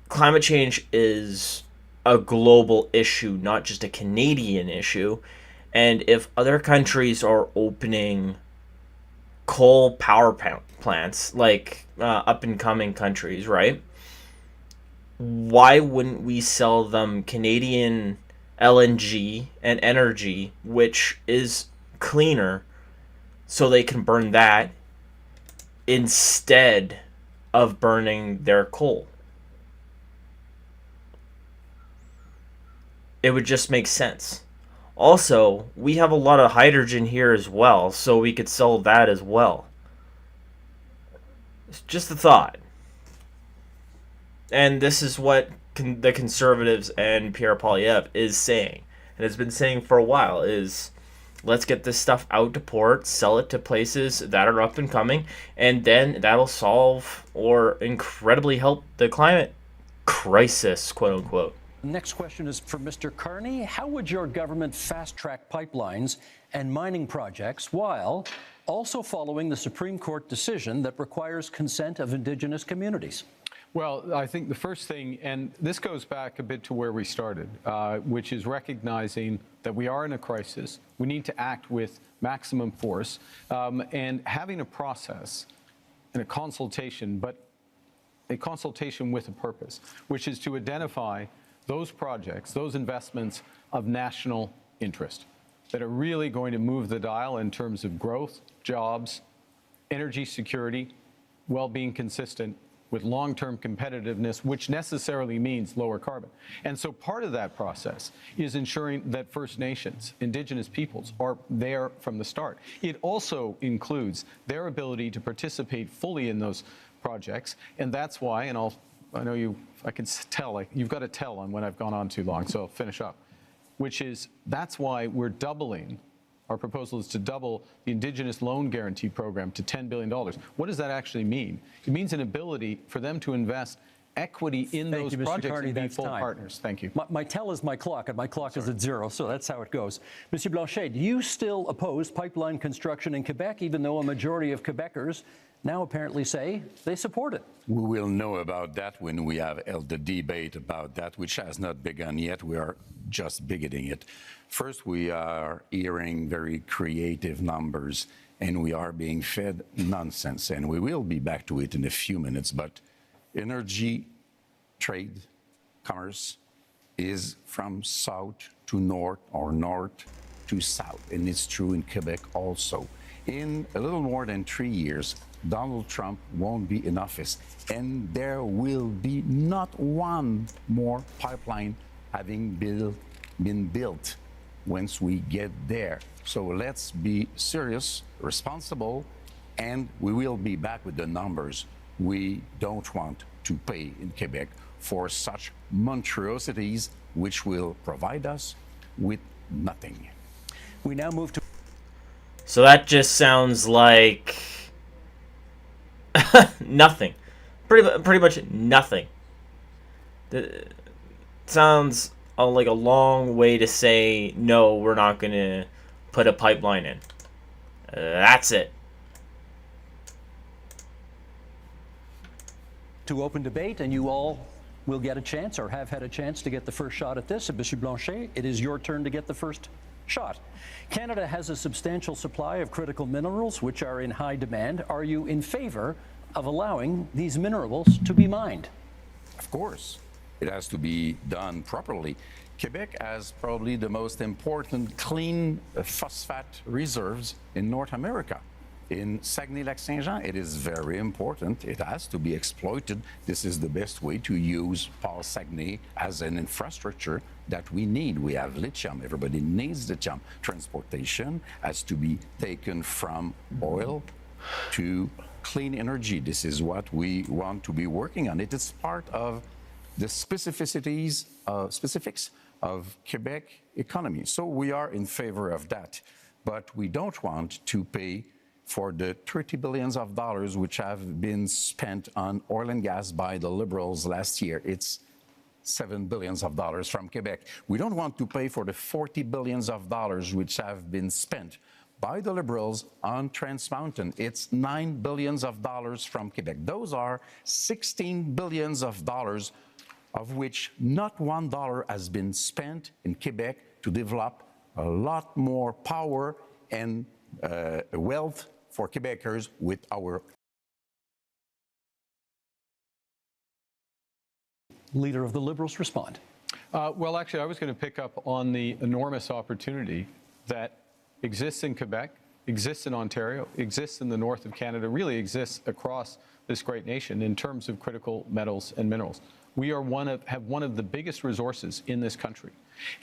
climate change is a global issue, not just a Canadian issue. And if other countries are opening coal power plants, like up-and-coming countries, right? Why wouldn't we sell them Canadian LNG and energy, which is cleaner, so they can burn that instead of burning their coal? It would just make sense. Also, we have a lot of hydrogen here as well, so we could sell that as well. It's just a thought. And this is what the Conservatives and Pierre Poilievre is saying, and has been saying for a while, is let's get this stuff out to port, sell it to places that are up and coming, and then that'll solve or incredibly help the climate crisis, quote unquote. Next question is for Mr. Carney. How would your government fast-track pipelines and mining projects while also following the Supreme Court decision that requires consent of Indigenous communities? Well, I think the first thing, and this goes back a bit to where we started, which is recognizing that we are in a crisis. We need to act with maximum force, and having a process and a consultation, but a consultation with a purpose, which is to identify those projects, those investments of national interest. that are really going to move the dial in terms of growth, jobs, energy security, while being consistent with long-term competitiveness, which necessarily means lower carbon. And so part of that process is ensuring that First Nations, Indigenous peoples, are there from the start. It also includes their ability to participate fully in those projects, and that's why, and I know I can tell, you've got to tell on when I've gone on too long, so I'll finish up, which is, that's why we're doubling. Our proposal is to double the Indigenous Loan Guarantee Program to $10 billion. What does that actually mean? It means an ability for them to invest equity in those projects and be full partners. Thank you. My tell is my clock, and my clock is at 0, so that's how it goes. Monsieur Blanchet, do you still oppose pipeline construction in Quebec, even though a majority of Quebecers now apparently say they support it? We will know about that when we have held the debate about that, which has not begun yet. We are just beginning it. First, we are hearing very creative numbers, and we are being fed nonsense. And we will be back to it in a few minutes. But energy, trade, commerce is from south to north or north to south. And it's true in Quebec also. In a little more than 3 years, Donald Trump won't be in office, and there will be not one more pipeline having been built once we get there. So let's be serious, responsible, and we will be back with the numbers. We don't want to pay in Quebec for such monstrosities which will provide us with nothing. We now move to... So that just sounds like nothing. Pretty much nothing. It sounds like a long way to say, no, we're not going to put a pipeline in. That's it. To open debate, and you all will get a chance, or have had a chance, to get the first shot at this. And Monsieur Blanchet, it is your turn to get the first shot. Canada has a substantial supply of critical minerals which are in high demand. Are you in favor of allowing these minerals to be mined? Of course. It has to be done properly. Quebec has probably the most important clean phosphate reserves in North America. In Saguenay-Lac-Saint-Jean, it is very important. It has to be exploited. This is the best way to use Paul Saguenay as an infrastructure that we need. We have lithium. Everybody needs lithium. Transportation has to be taken from oil to clean energy. This is what we want to be working on. It is part of the specifics of Quebec economy. So we are in favor of that. But we don't want to pay for the $30 billion which have been spent on oil and gas by the Liberals last year. It's $7 billion from Quebec. We don't want to pay for the $40 billion which have been spent by the Liberals on Trans Mountain. It's $9 billion from Quebec. Those are $16 billion of which not $1 has been spent in Quebec to develop a lot more power and wealth for Quebecers with our... Leader of the Liberals, respond. Well, actually, I was going to pick up on the enormous opportunity that exists in Quebec, exists in Ontario, exists in the north of Canada, really exists across this great nation in terms of critical metals and minerals. We are have one of the biggest resources in this country.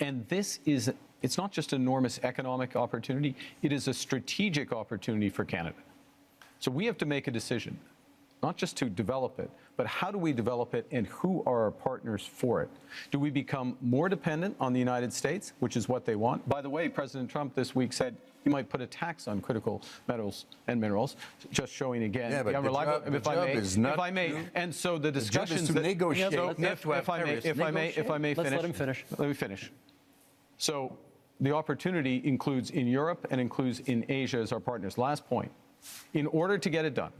And this is, it's not just an enormous economic opportunity, it is a strategic opportunity for Canada. So we have to make a decision, not just to develop it, but how do we develop it and who are our partners for it? Do we become more dependent on the United States, which is what they want? By the way, President Trump this week said he might put a tax on critical metals and minerals, just showing again. Yeah, but the job is not and so the discussions to that, negotiate, so not to have tariffs. if I may finish. Let's let him finish. Let me finish. So the opportunity includes in Europe and includes in Asia as our partners. Last point. In order to get it done,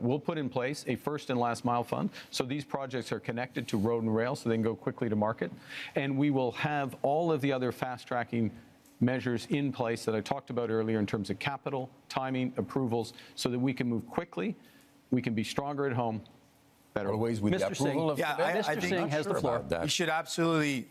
we'll put in place a first and last mile fund. So these projects are connected to road and rail so they can go quickly to market. And we will have all of the other fast tracking measures in place that I talked about earlier in terms of capital, timing, approvals, so that we can move quickly, we can be stronger at home, Always with the Mr. Singh. approval of Yeah, Quebec? I Mr. think Singh has the floor. we should absolutely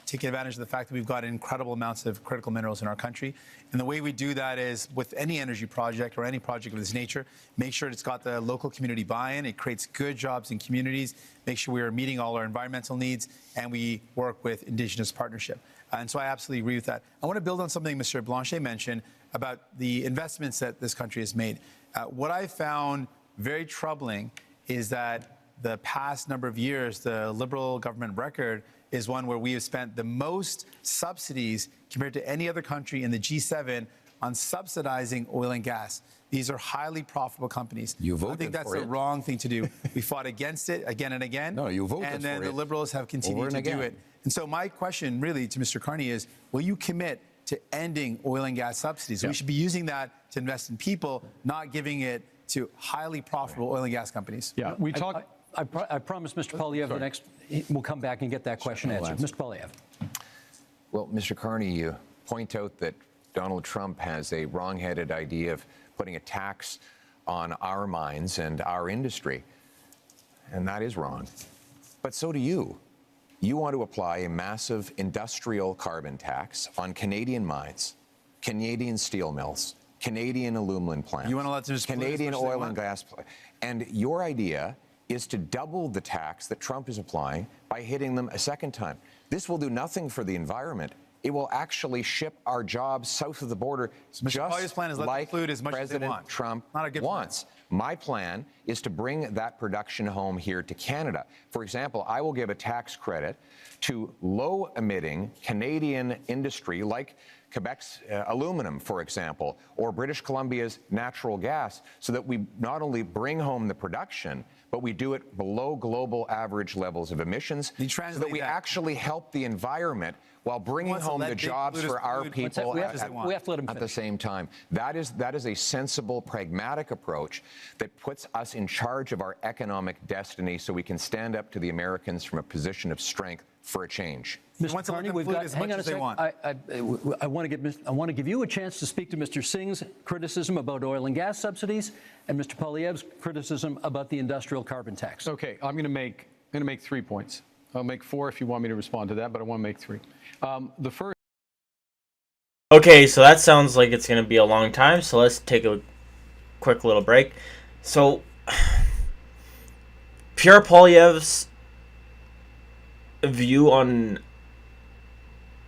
take advantage of the fact that we've got incredible amounts of critical minerals in our country. And the way we do that is with any energy project or any project of this nature, make sure it's got the local community buy-in. It creates good jobs in communities, make sure we are meeting all our environmental needs, and we work with Indigenous partnership. And so I absolutely agree with that. I want to build on something Mr. Blanchet mentioned about the investments that this country has made. What I found very troubling is that the past number of years, the Liberal government record is one where we have spent the most subsidies compared to any other country in the G7 on subsidizing oil and gas. These are highly profitable companies. You I voted think that's for the it. wrong thing to do. We fought against it again and again. No, you voted and then for the it Liberals have over continued and to do again. it. And so my question really to Mr. Carney is, will you commit to ending oil and gas subsidies? Yeah. We should be using that to invest in people, not giving it to highly profitable oil and gas companies. Yeah, we talked. I promised Mr. Polyev the next. We'll come back and get that question answered. Mr. Polyev. Well, Mr. Carney, you point out that Donald Trump has a wrong-headed idea of putting a tax on our mines and our industry. And that is wrong. But so do you. You want to apply a massive industrial carbon tax on Canadian mines, Canadian steel mills, Canadian aluminum plants, You want to let them just pollute as Canadian much as they oil want? and gas. And your idea is to double the tax that Trump is applying by hitting them a second time. This will do nothing for the environment. It will actually ship our jobs south of the border, Mr. Pollier's just plan is let them like pollute as much as they President want. Trump Not a good plan. wants. My plan is to bring that production home here to Canada. For example, I will give a tax credit to low-emitting Canadian industry like Quebec's aluminum, for example, or British Columbia's natural gas, so that we not only bring home the production, but we do it below global average levels of emissions, You so that translate we that. actually help the environment while bringing wants to home let the big jobs polluters for our pollute people we have to let him at the finish. same time. That is a sensible, pragmatic approach that puts us in charge of our economic destiny so we can stand up to the Americans from a position of strength for a change. Mr. wants to let Carney, them we've pollute got. as Hang much on a as they second. want. I want to give you a chance to speak to Mr. Singh's criticism about oil and gas subsidies and Mr. Polyev's criticism about the industrial carbon tax. Okay, I'm going to make 3 points. I'll make 4 if you want me to respond to that, but I want to make 3. The first. Okay, so that sounds like it's going to be a long time, so let's take a quick little break. So, Pierre Poilievre's view on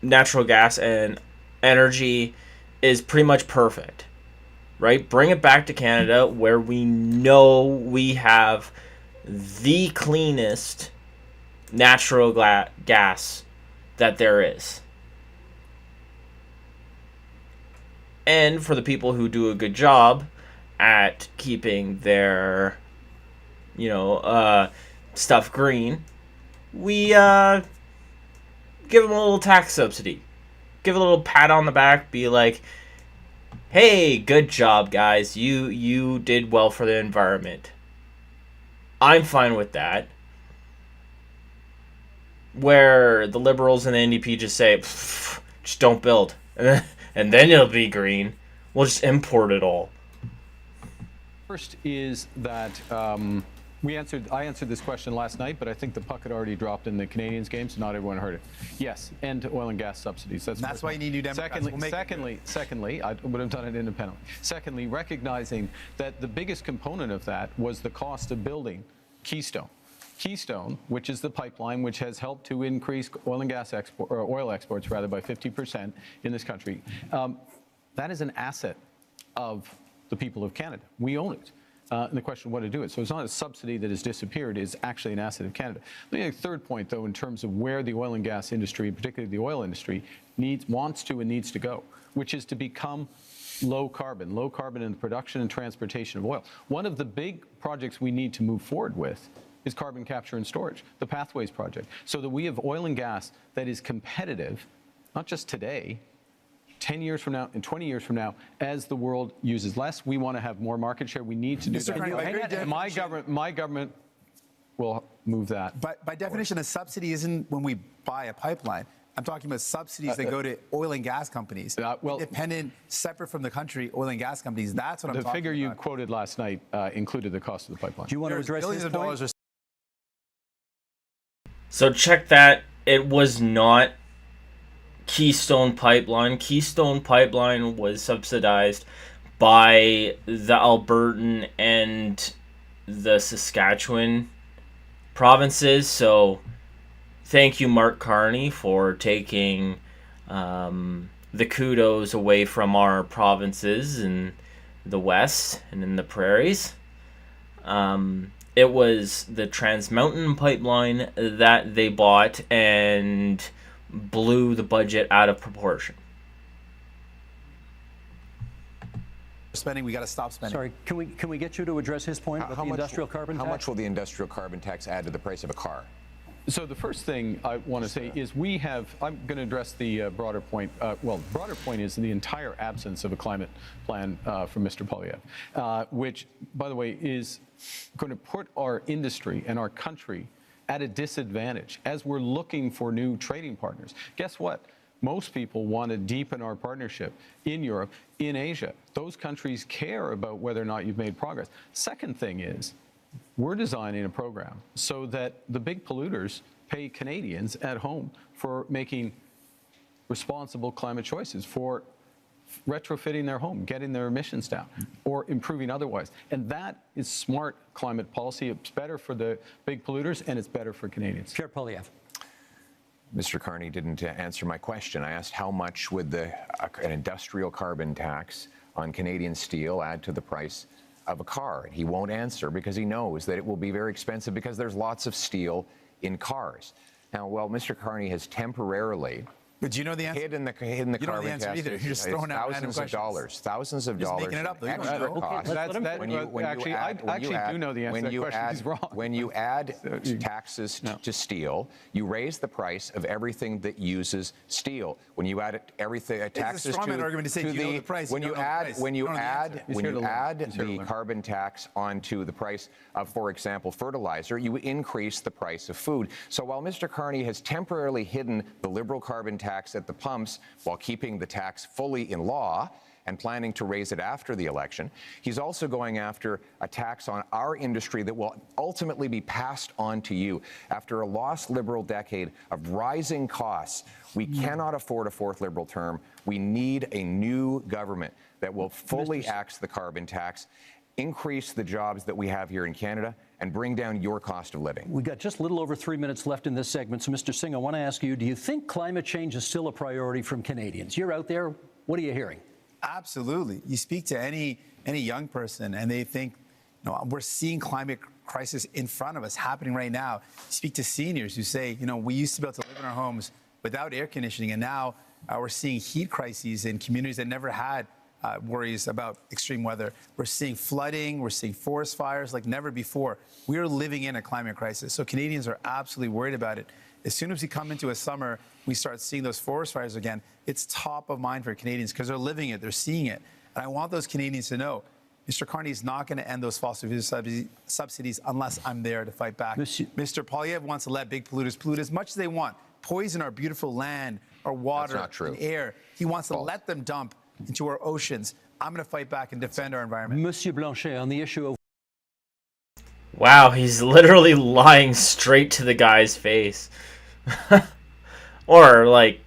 natural gas and energy is pretty much perfect, right? Bring it back to Canada where we know we have the cleanest natural gas that there is. And for the people who do a good job at keeping their, stuff green, we give them a little tax subsidy. Give a little pat on the back, be like, hey, good job, guys. You did well for the environment. I'm fine with that. Where the Liberals and the NDP just say, just don't build. And then it'll be green. We'll just import it all. First is that I answered this question last night, but I think the puck had already dropped in the Canadians game, so not everyone heard it. Yes, end to oil and gas subsidies. That's why you need New Democrats. Secondly, I would have done it independently. Secondly, recognizing that the biggest component of that was the cost of building Keystone. Keystone, which is the pipeline which has helped to increase oil and gas oil exports rather by 50% in this country, that is an asset of the people of Canada. We own it. And the question of what to do it. So it's not a subsidy that has disappeared, it's actually an asset of Canada. Let me make a third point, though, in terms of where the oil and gas industry, particularly the oil industry, wants to and needs to go, which is to become low carbon in the production and transportation of oil. One of the big projects we need to move forward with is carbon capture and storage, the Pathways project, so that we have oil and gas that is competitive, not just today, 10 years from now and 20 years from now, as the world uses less. We want to have more market share. We need to do Mr. Carney, that. My government will move that. But by definition, a subsidy isn't when we buy a pipeline. I'm talking about subsidies that go to oil and gas companies, independent, separate from the country, oil and gas companies. That's what I'm talking about. The figure you quoted last night included the cost of the pipeline. Do you want to address billions his of point? dollars are So check that. It was not Keystone Pipeline. Keystone Pipeline was subsidized by the Albertan and the Saskatchewan provinces. So thank you, Mark Carney, for taking the kudos away from our provinces in the West and in the prairies. It was the Trans Mountain Pipeline that they bought and blew the budget out of proportion. Spending, we got to stop spending. Sorry, can we get you to address his point about the industrial carbon tax? How much will the industrial carbon tax add to the price of a car? So the first thing I want to say is I'm going to address the broader point. The broader point is the entire absence of a climate plan from Mr. Poilievre, which, by the way, is going to put our industry and our country at a disadvantage as we're looking for new trading partners. Guess what? Most people want to deepen our partnership in Europe, in Asia. Those countries care about whether or not you've made progress. Second thing is, we're designing a program so that the big polluters pay Canadians at home for making responsible climate choices, for retrofitting their home, getting their emissions down, or improving otherwise. And that is smart climate policy. It's better for the big polluters, and it's better for Canadians. Chair Poilievre. Mr. Carney didn't answer my question. I asked how much would an industrial carbon tax on Canadian steel add to the price of a car. He won't answer because he knows that it will be very expensive because there's lots of steel in cars. Now, well, Mr. Carney has temporarily But do you know the answer? hidden the You don't know carbon the answer tax. either. You're just throwing out random thousands of You're just dollars. making it up, though. You don't extra know. costs. I do know the answer to that question. He's wrong. When you add taxes to steel, you raise the price of everything that uses steel. When you add taxes a straw man argument to say, do you know the price? when You you don't know the add price. when You you don't know the add answer. when you add the carbon tax onto the price of, for example, fertilizer, you increase the price of food. So while Mr. Carney has temporarily hidden the Liberal carbon tax at the pumps while keeping the tax fully in law and planning to raise it after the election, he's also going after a tax on our industry that will ultimately be passed on to you. After a lost Liberal decade of rising costs, we cannot afford a fourth Liberal term. We need a new government that will fully axe the carbon tax, increase the jobs that we have here in Canada, and bring down your cost of living. We've got just a little over 3 minutes left in this segment. So, Mr. Singh, I want to ask you, do you think climate change is still a priority from Canadians? You're out there. What are you hearing? Absolutely. You speak to any young person and they think, we're seeing climate crisis in front of us happening right now. You speak to seniors who say, we used to be able to live in our homes without air conditioning, and now we're seeing heat crises in communities that never had worries about extreme weather. We're seeing flooding, we're seeing forest fires like never before. We are living in a climate crisis. So Canadians are absolutely worried about it. As soon as we come into a summer, we start seeing those forest fires again. It's top of mind for Canadians because they're living it, they're seeing it. And I want those Canadians to know, Mr. Carney is not going to end those fossil fuel subsidies unless I'm there to fight back. Mr. Poilievre wants to let big polluters pollute as much as they want, poison our beautiful land, our water, and air. He wants to let them dump into our oceans. I'm going to fight back and defend our environment. Monsieur Blanchet, on the issue of... Wow, he's literally lying straight to the guy's face. Or, like,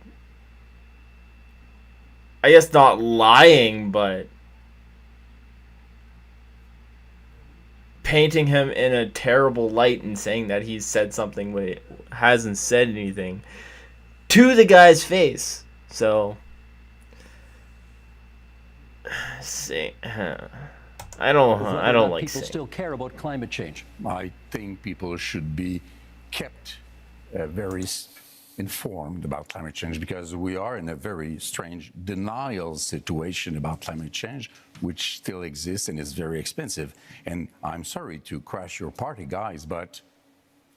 I guess not lying, but painting him in a terrible light and saying that he's said something when he hasn't said anything to the guy's face. So, I don't like people still care about climate change. I think people should be kept very informed about climate change because we are in a very strange denial situation about climate change, which still exists and is very expensive. And I'm sorry to crash your party, guys, but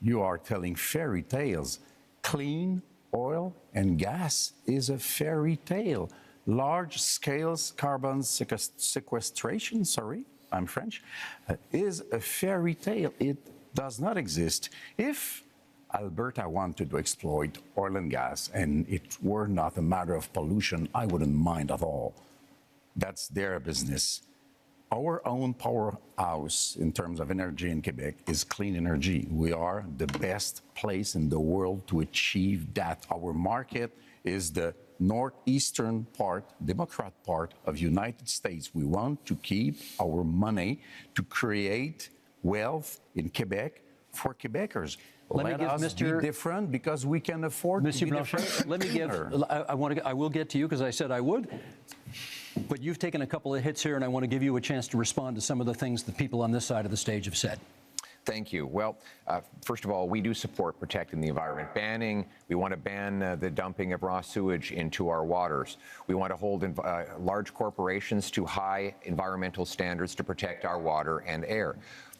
you are telling fairy tales. Clean oil and gas is a fairy tale. Large-scale carbon sequestration, sorry, I'm French, is a fairy tale. It does not exist. If Alberta wanted to exploit oil and gas and it were not a matter of pollution, I wouldn't mind at all. That's their business. Our own powerhouse in terms of energy in Quebec is clean energy. We are the best place in the world to achieve that. Our market is the northeastern part, Democrat part of United States. We want to keep our money to create wealth in Quebec for Quebecers. Let us be different because we can afford to be different. Let me give, I will get to you because I said I would. But you've taken a couple of hits here, and I want to give you a chance to respond to some of the things that people on this side of the stage have said. Thank you. Well, first of all, we do support protecting the environment. We want to ban the dumping of raw sewage into our waters. We want to hold large corporations to high environmental standards to protect our water and air.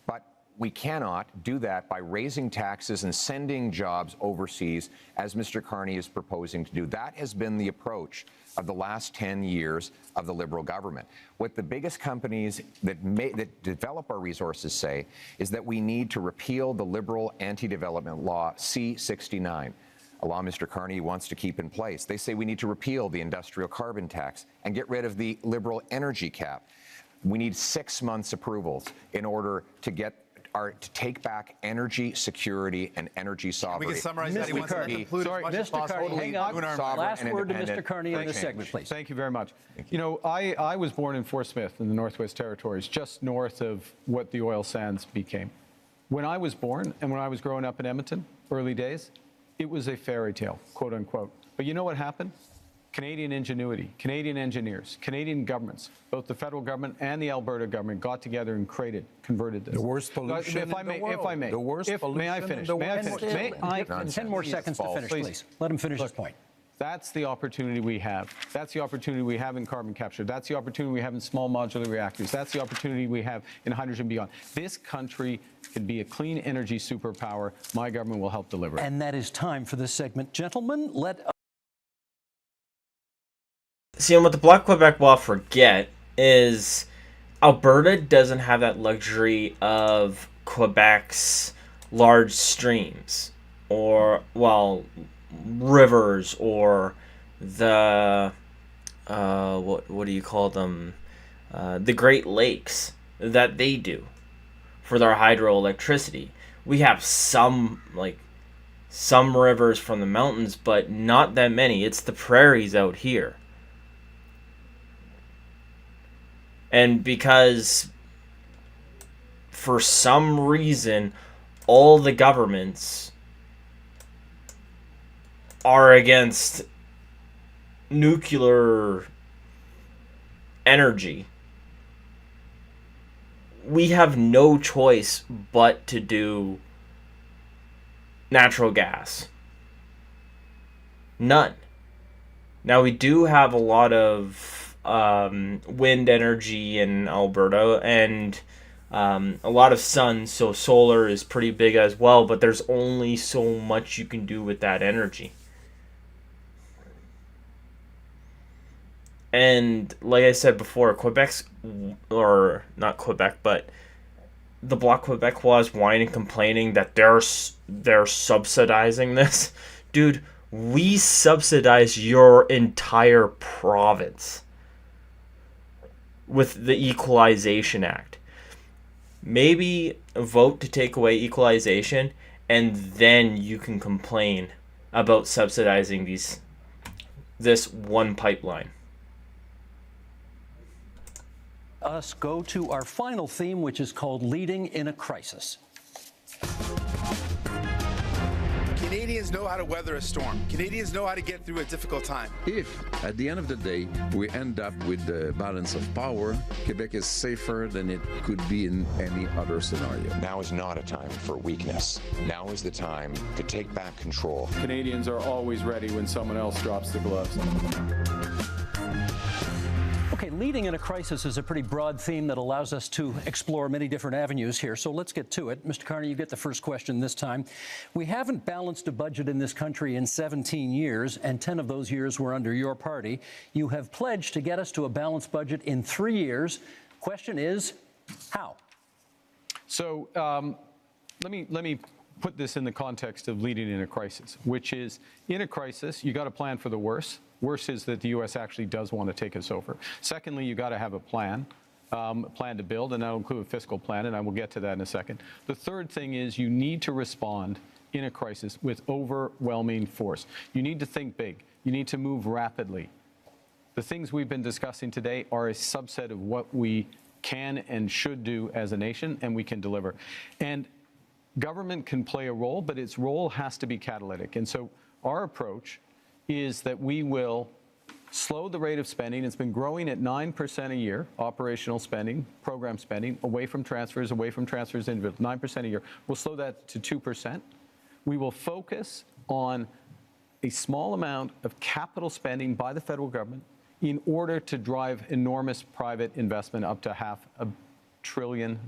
But we cannot do that by raising taxes and sending jobs overseas, as Mr. Carney is proposing to do. That has been the approach of the last 10 years of the Liberal government. What the biggest companies that develop our resources say is that we need to repeal the Liberal anti-development law C-69, a law Mr. Carney wants to keep in place. They say we need to repeal the industrial carbon tax and get rid of the Liberal energy cap. We need 6 months approvals in order to to take back energy security and energy sovereignty. We can summarize that. He wants to conclude as much as possible. Hang on. Last word to Mr. Carney in this segment, please. Thank you very much. You know, I was born in Fort Smith in the Northwest Territories, just north of what the oil sands became. When I was born and when I was growing up in Edmonton, early days, it was a fairy tale, quote unquote. But you know what happened? Canadian ingenuity, Canadian engineers, Canadian governments, both the federal government and the Alberta government got together and converted this. The worst pollution if I may, in the world. If I may. The worst pollution may I finish? in the May I world. finish? May I? 10 more seconds to finish, please. Let him finish his point. That's the opportunity we have. That's the opportunity we have in carbon capture. That's the opportunity we have in small modular reactors. That's the opportunity we have in hydrogen beyond. This country can be a clean energy superpower. My government will help deliver it. And that is time for this segment. Gentlemen, See, and what the Bloc Québécois forget is Alberta doesn't have that luxury of Quebec's large streams or, well, rivers or the, what do you call them, the Great Lakes that they do for their hydroelectricity. We have some rivers from the mountains, but not that many. It's the prairies out here. And because for some reason all the governments are against nuclear energy, we have no choice but to do natural gas. None. Now we do have a lot of wind energy in Alberta and a lot of sun, so solar is pretty big as well, but there's only so much you can do with that energy. And like I said before, or not Quebec, but the Bloc Québécois is whining and complaining that they're subsidizing this. Dude, we subsidize your entire province with the Equalization Act. Maybe vote to take away equalization, and then you can complain about subsidizing this one pipeline. Us go to our final theme, which is called Leading in a Crisis. Canadians know how to weather a storm. Canadians know how to get through a difficult time. If, at the end of the day, we end up with the balance of power, Quebec is safer than it could be in any other scenario. Now is not a time for weakness. Now is the time to take back control. Canadians are always ready when someone else drops the gloves. Okay, leading in a crisis is a pretty broad theme that allows us to explore many different avenues here. So let's get to it. Mr. Carney, you get the first question this time. We haven't balanced a budget in this country in 17 years, and 10 of those years were under your party. You have pledged to get us to a balanced budget in 3 years. Question is, how? So let me put this in the context of leading in a crisis, which is, in a crisis, you got to plan for the worst. Worse is that the U.S. actually does want to take us over. Secondly, you got to have a plan. plan to build, and that'll include a fiscal plan, and I will get to that in a second. The third thing is you need to respond in a crisis with overwhelming force. You need to think big. You need to move rapidly. The things we've been discussing today are a subset of what we can and should do as a nation, and we can deliver. And government can play a role, but its role has to be catalytic. And so our approach is that we will slow the rate of spending. It's been growing at 9% a year, operational spending, program spending, away from transfers individual, 9% a year. We'll slow that to 2%. We will focus on a small amount of capital spending by the federal government in order to drive enormous private investment up to $500 billion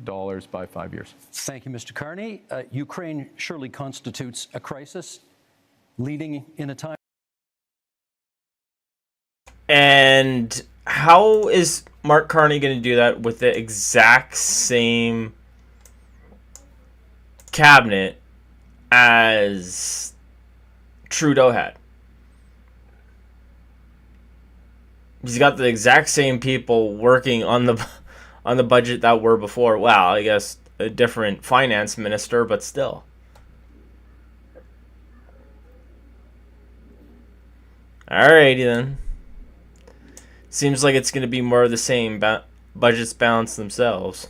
by 5 years. Thank you, Mr. Carney. Ukraine surely constitutes a crisis, leading in a time. And how is Mark Carney going to do that with the exact same cabinet as Trudeau had? He's got the exact same people working on the budget that were before. Wow, I guess a different finance minister, but still. Alrighty then. Seems like it's going to be more of the same. Budgets balance themselves.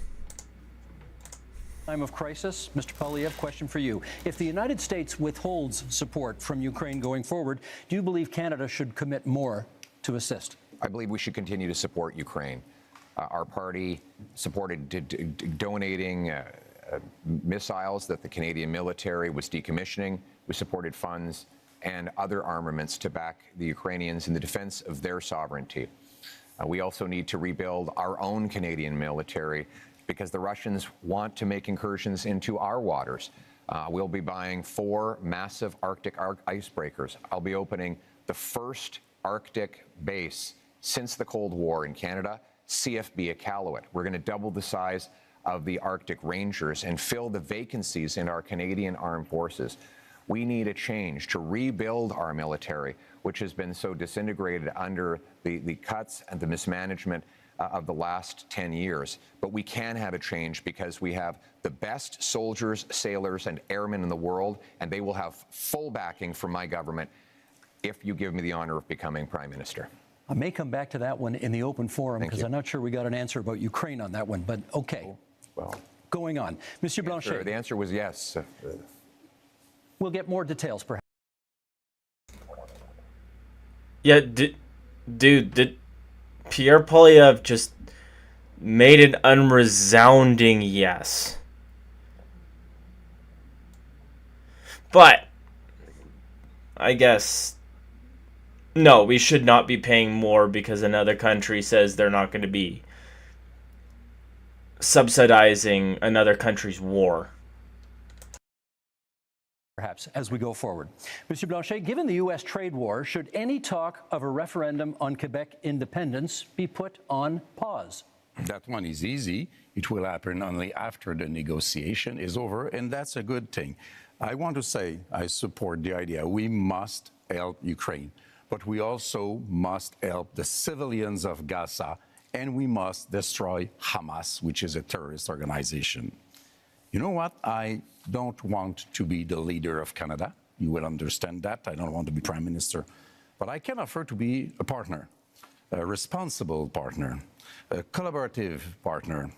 Time of crisis, Mr. Poilievre, question for you. If the United States withholds support from Ukraine going forward, do you believe Canada should commit more to assist? I believe we should continue to support Ukraine. Our party supported donating missiles that the Canadian military was decommissioning. We supported funds and other armaments to back the Ukrainians in the defense of their sovereignty. We also need to rebuild our own Canadian military because the Russians want to make incursions into our waters. We'll be buying 4 massive Arctic icebreakers. I'll be opening the first Arctic base since the Cold War in Canada, CFB Iqaluit. We're going to double the size of the Arctic Rangers and fill the vacancies in our Canadian armed forces. We need a change to rebuild our military, which has been so disintegrated under the cuts and the mismanagement of the last 10 years. But we can have a change because we have the best soldiers, sailors, and airmen in the world, and they will have full backing from my government if you give me the honor of becoming Prime Minister. I may come back to that one in the open forum because I'm not sure we got an answer about Ukraine on that one, but okay. Well, going on. Monsieur Blanchet. The answer was yes. We'll get more details, perhaps. Yeah, dude, Pierre Poilievre just made an unresounding yes. But I guess no, we should not be paying more because another country says they're not going to be subsidizing another country's war. Perhaps as we go forward. Monsieur Blanchet, given the U.S. trade war, should any talk of a referendum on Quebec independence be put on pause? That one is easy. It will happen only after the negotiation is over, and that's a good thing. I want to say I support the idea. We must help Ukraine, but we also must help the civilians of Gaza, and we must destroy Hamas, which is a terrorist organization. You know what? I don't want to be the leader of Canada. You will understand that. I don't want to be Prime Minister. But I can offer to be a partner, a responsible partner, a collaborative partner.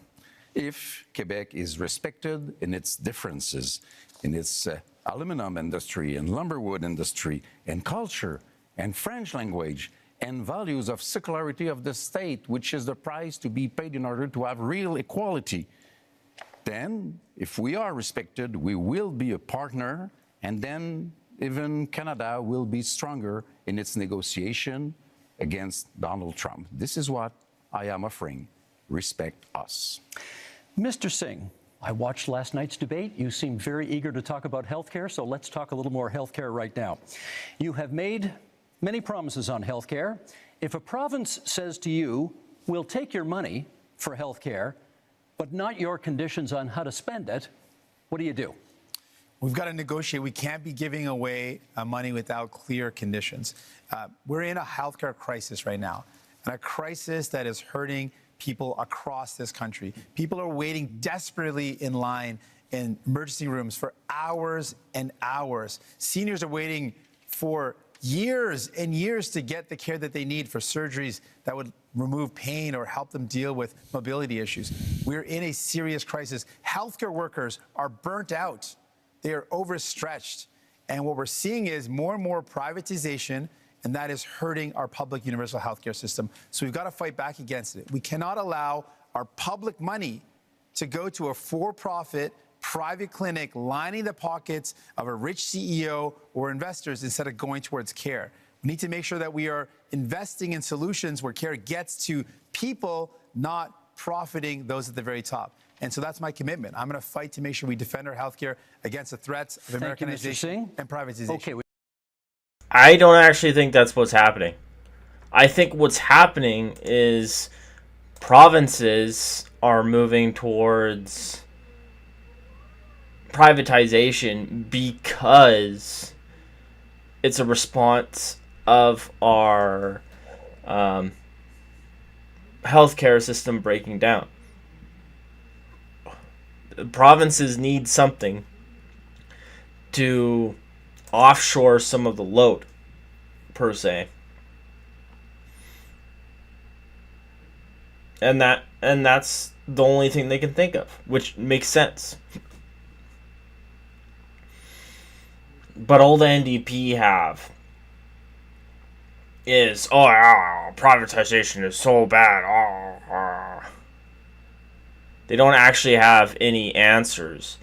If Quebec is respected in its differences, in its aluminum industry and lumberwood industry and culture and French language and values of secularity of the state, which is the price to be paid in order to have real equality, then, if we are respected, we will be a partner, and then even Canada will be stronger in its negotiation against Donald Trump. This is what I am offering. Respect us. Mr. Singh, I watched last night's debate. You seemed very eager to talk about health care, so let's talk a little more health care right now. You have made many promises on health care. If a province says to you, we'll take your money for health care, but not your conditions on how to spend it, what do? We've got to negotiate. We can't be giving away money without clear conditions. We're in a healthcare crisis right now, and a crisis that is hurting people across this country. People are waiting desperately in line in emergency rooms for hours and hours. Seniors are waiting for years and years to get the care that they need for surgeries that would remove pain or help them deal with mobility issues. We're in a serious crisis. Healthcare workers are burnt out. They are overstretched. And what we're seeing is more and more privatization, and that is hurting our public universal healthcare system. So we've got to fight back against it. We cannot allow our public money to go to a for-profit private clinic lining the pockets of a rich CEO or investors instead of going towards care. We need to make sure that we are investing in solutions where care gets to people, not profiting those at the very top. And so that's my commitment. I'm going to fight to make sure we defend our healthcare against the threats of Americanization and privatization. Okay. I don't actually think that's what's happening. I think what's happening is provinces are moving towards privatization because it's a response of our healthcare system breaking down. Provinces need something to offshore some of the load, per se. And that's the only thing they can think of, which makes sense. But all the NDP have is, privatization is so bad. They don't actually have any answers.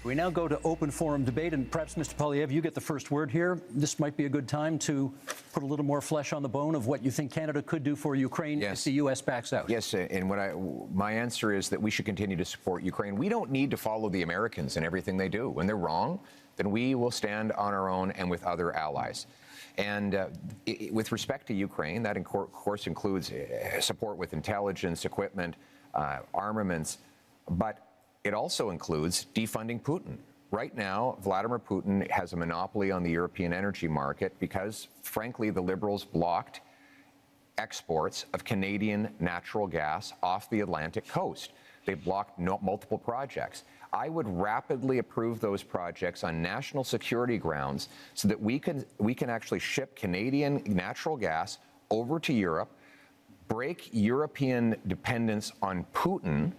We now go to open forum debate, and perhaps, Mr. Poilievre, you get the first word here. This might be a good time to put a little more flesh on the bone of what you think Canada could do for Ukraine if the U.S. backs out. Yes, and my answer is that we should continue to support Ukraine. We don't need to follow the Americans in everything they do. When they're wrong, then we will stand on our own and with other allies. And with respect to Ukraine, that of course includes support with intelligence, equipment, armaments, but it also includes defunding Putin. Right now, Vladimir Putin has a monopoly on the European energy market because, frankly, the Liberals blocked exports of Canadian natural gas off the Atlantic coast. They blocked multiple projects. I would rapidly approve those projects on national security grounds so that we can actually ship Canadian natural gas over to Europe, break European dependence on Putin,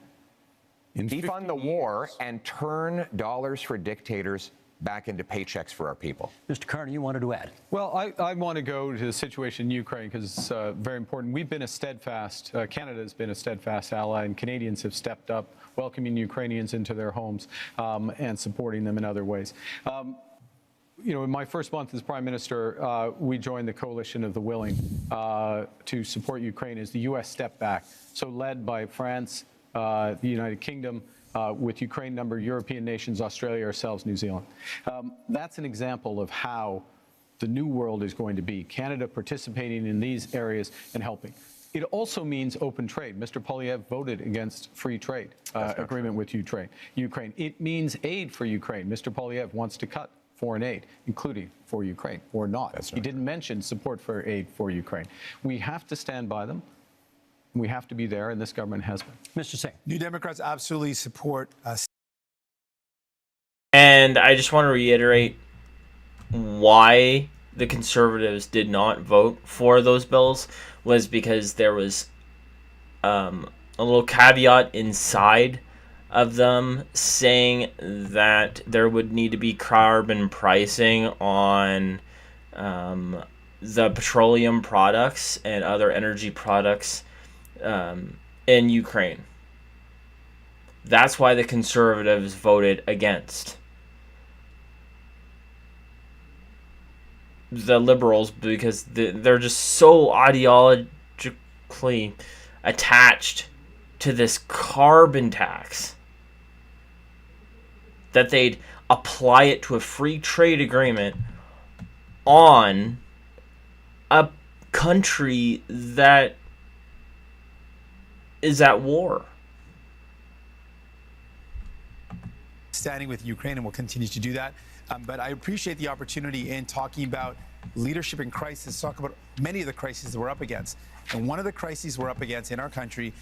defund the war, and turn dollars for dictators back into paychecks for our people. Mr. Carney, you wanted to add? Well, I want to go to the situation in Ukraine because it's very important. We've been a steadfast, Canada has been a steadfast ally, and Canadians have stepped up, welcoming Ukrainians into their homes and supporting them in other ways. In my first month as Prime Minister, we joined the coalition of the willing to support Ukraine as the U.S. stepped back. So led by France, the United Kingdom, with Ukraine, number European nations, Australia, ourselves, New Zealand. That's an example of how the new world is going to be. Canada participating in these areas and helping. It also means open trade. Mr. Poilievre voted against free trade agreement with Ukraine. It means aid for Ukraine. Mr. Poilievre wants to cut foreign aid, including for Ukraine, or not. He didn't mention support for aid for Ukraine. We have to stand by them. We have to be there, and this government has been. Mr. Singh. New Democrats absolutely support And I just want to reiterate why the Conservatives did not vote for those bills was because there was a little caveat inside of them saying that there would need to be carbon pricing on the petroleum products and other energy products in Ukraine. That's why the Conservatives voted against. The Liberals, because they're just so ideologically attached to this carbon tax that they'd apply it to a free trade agreement on a country that is at war. standing with Ukraine and will continue to do that. But I appreciate the opportunity in talking about leadership in crisis, talk about many of the crises that we're up against. And one of the crises we're up against in our country,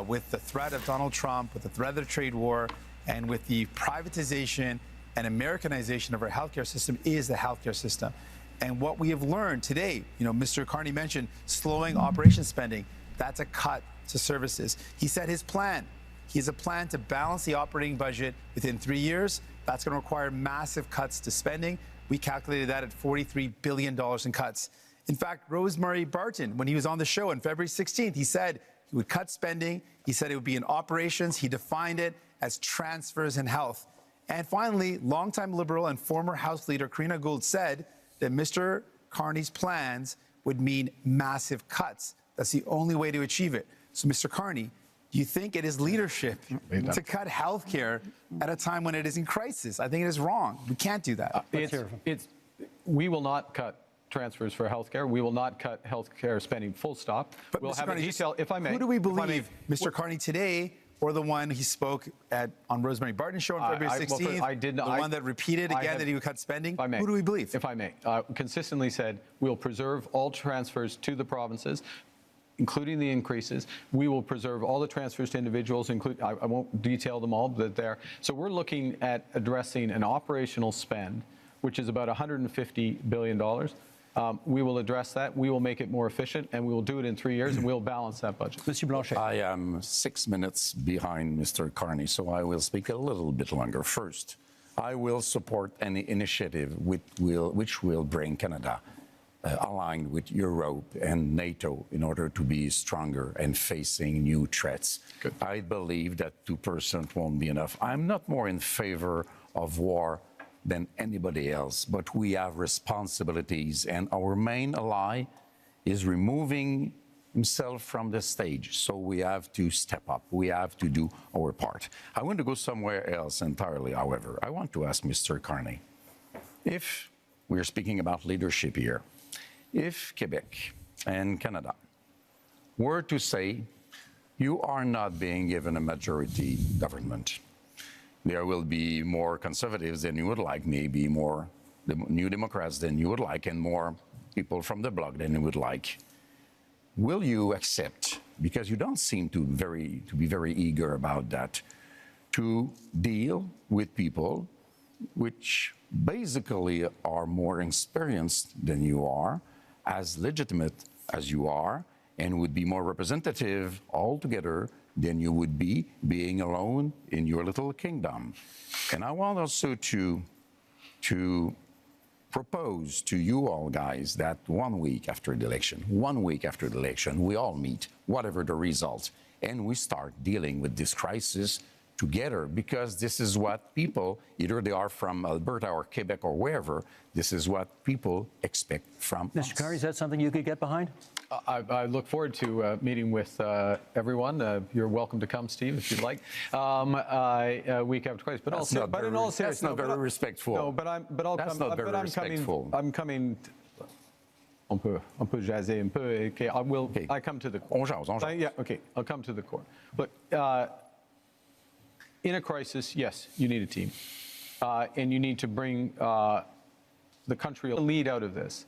with the threat of Donald Trump, with the threat of the trade war, and with the privatization and Americanization of our healthcare system, is the healthcare system. And what we have learned today, Mr. Carney mentioned slowing operation spending. That's a cut to services. He said his plan. He has a plan to balance the operating budget within 3 years. That's going to require massive cuts to spending. We calculated that at $43 billion in cuts. In fact, Rosemary Barton, when he was on the show on February 16th, he said he would cut spending. He said it would be in operations. He defined it as transfers in health. And finally, longtime Liberal and former House Leader Karina Gould said that Mr. Carney's plans would mean massive cuts. That's the only way to achieve it. So, Mr. Carney, do you think it is leadership to cut health care at a time when it is in crisis? I think it is wrong. We can't do that. We will not cut transfers for healthcare. We will not cut healthcare spending, full stop. But we'll Mr. have Carney, a detail, if I may. Who do we believe, Mr. Carney today, or the one he spoke on Rosemary Barton's show on February 16th? The one that repeated again that he would cut spending? Who do we believe? If I may, consistently said we'll preserve all transfers to the provinces, including the increases. We will preserve all the transfers to individuals, I won't detail them all, but there. So we're looking at addressing an operational spend, which is about $150 billion. We will address that. We will make it more efficient, and we will do it in 3 years, and we'll balance that budget. Monsieur Blanchet. I am 6 minutes behind Mr. Carney, so I will speak a little bit longer. First, I will support any initiative which will bring Canada aligned with Europe and NATO in order to be stronger and facing new threats. Good. I believe that 2% won't be enough. I'm not more in favor of war than anybody else, but we have responsibilities, and our main ally is removing himself from the stage. So we have to step up. We have to do our part. I want to go somewhere else entirely, however. I want to ask Mr. Carney, if we're speaking about leadership here, if Quebec and Canada were to say, you are not being given a majority government, there will be more conservatives than you would like, maybe more New Democrats than you would like, and more people from the bloc than you would like. Will you accept, because you don't seem to be very eager about that, to deal with people which basically are more experienced than you are, as legitimate as you are, and would be more representative altogether than you would be being alone in your little kingdom? And I want also to propose to you all guys that 1 week after the election, we all meet, whatever the result, and we start dealing with this crisis together, because this is what people, either they are from Alberta or Quebec or wherever, this is what people expect from us. Mr. Carney, is that something you could get behind? I look forward to meeting with everyone. You're welcome to come, Steve, if you'd like. Week after crisis, but also, but in all seriousness, that's not very respectful. No, but I'll that's come. not very respectful. I'm coming. On peut jaser un peu. Okay, I will. Okay. I come to the court. On jase. Yeah. Okay. I'll come to the court. Look, in a crisis, yes, you need a team, and you need to bring the country. The lead out of this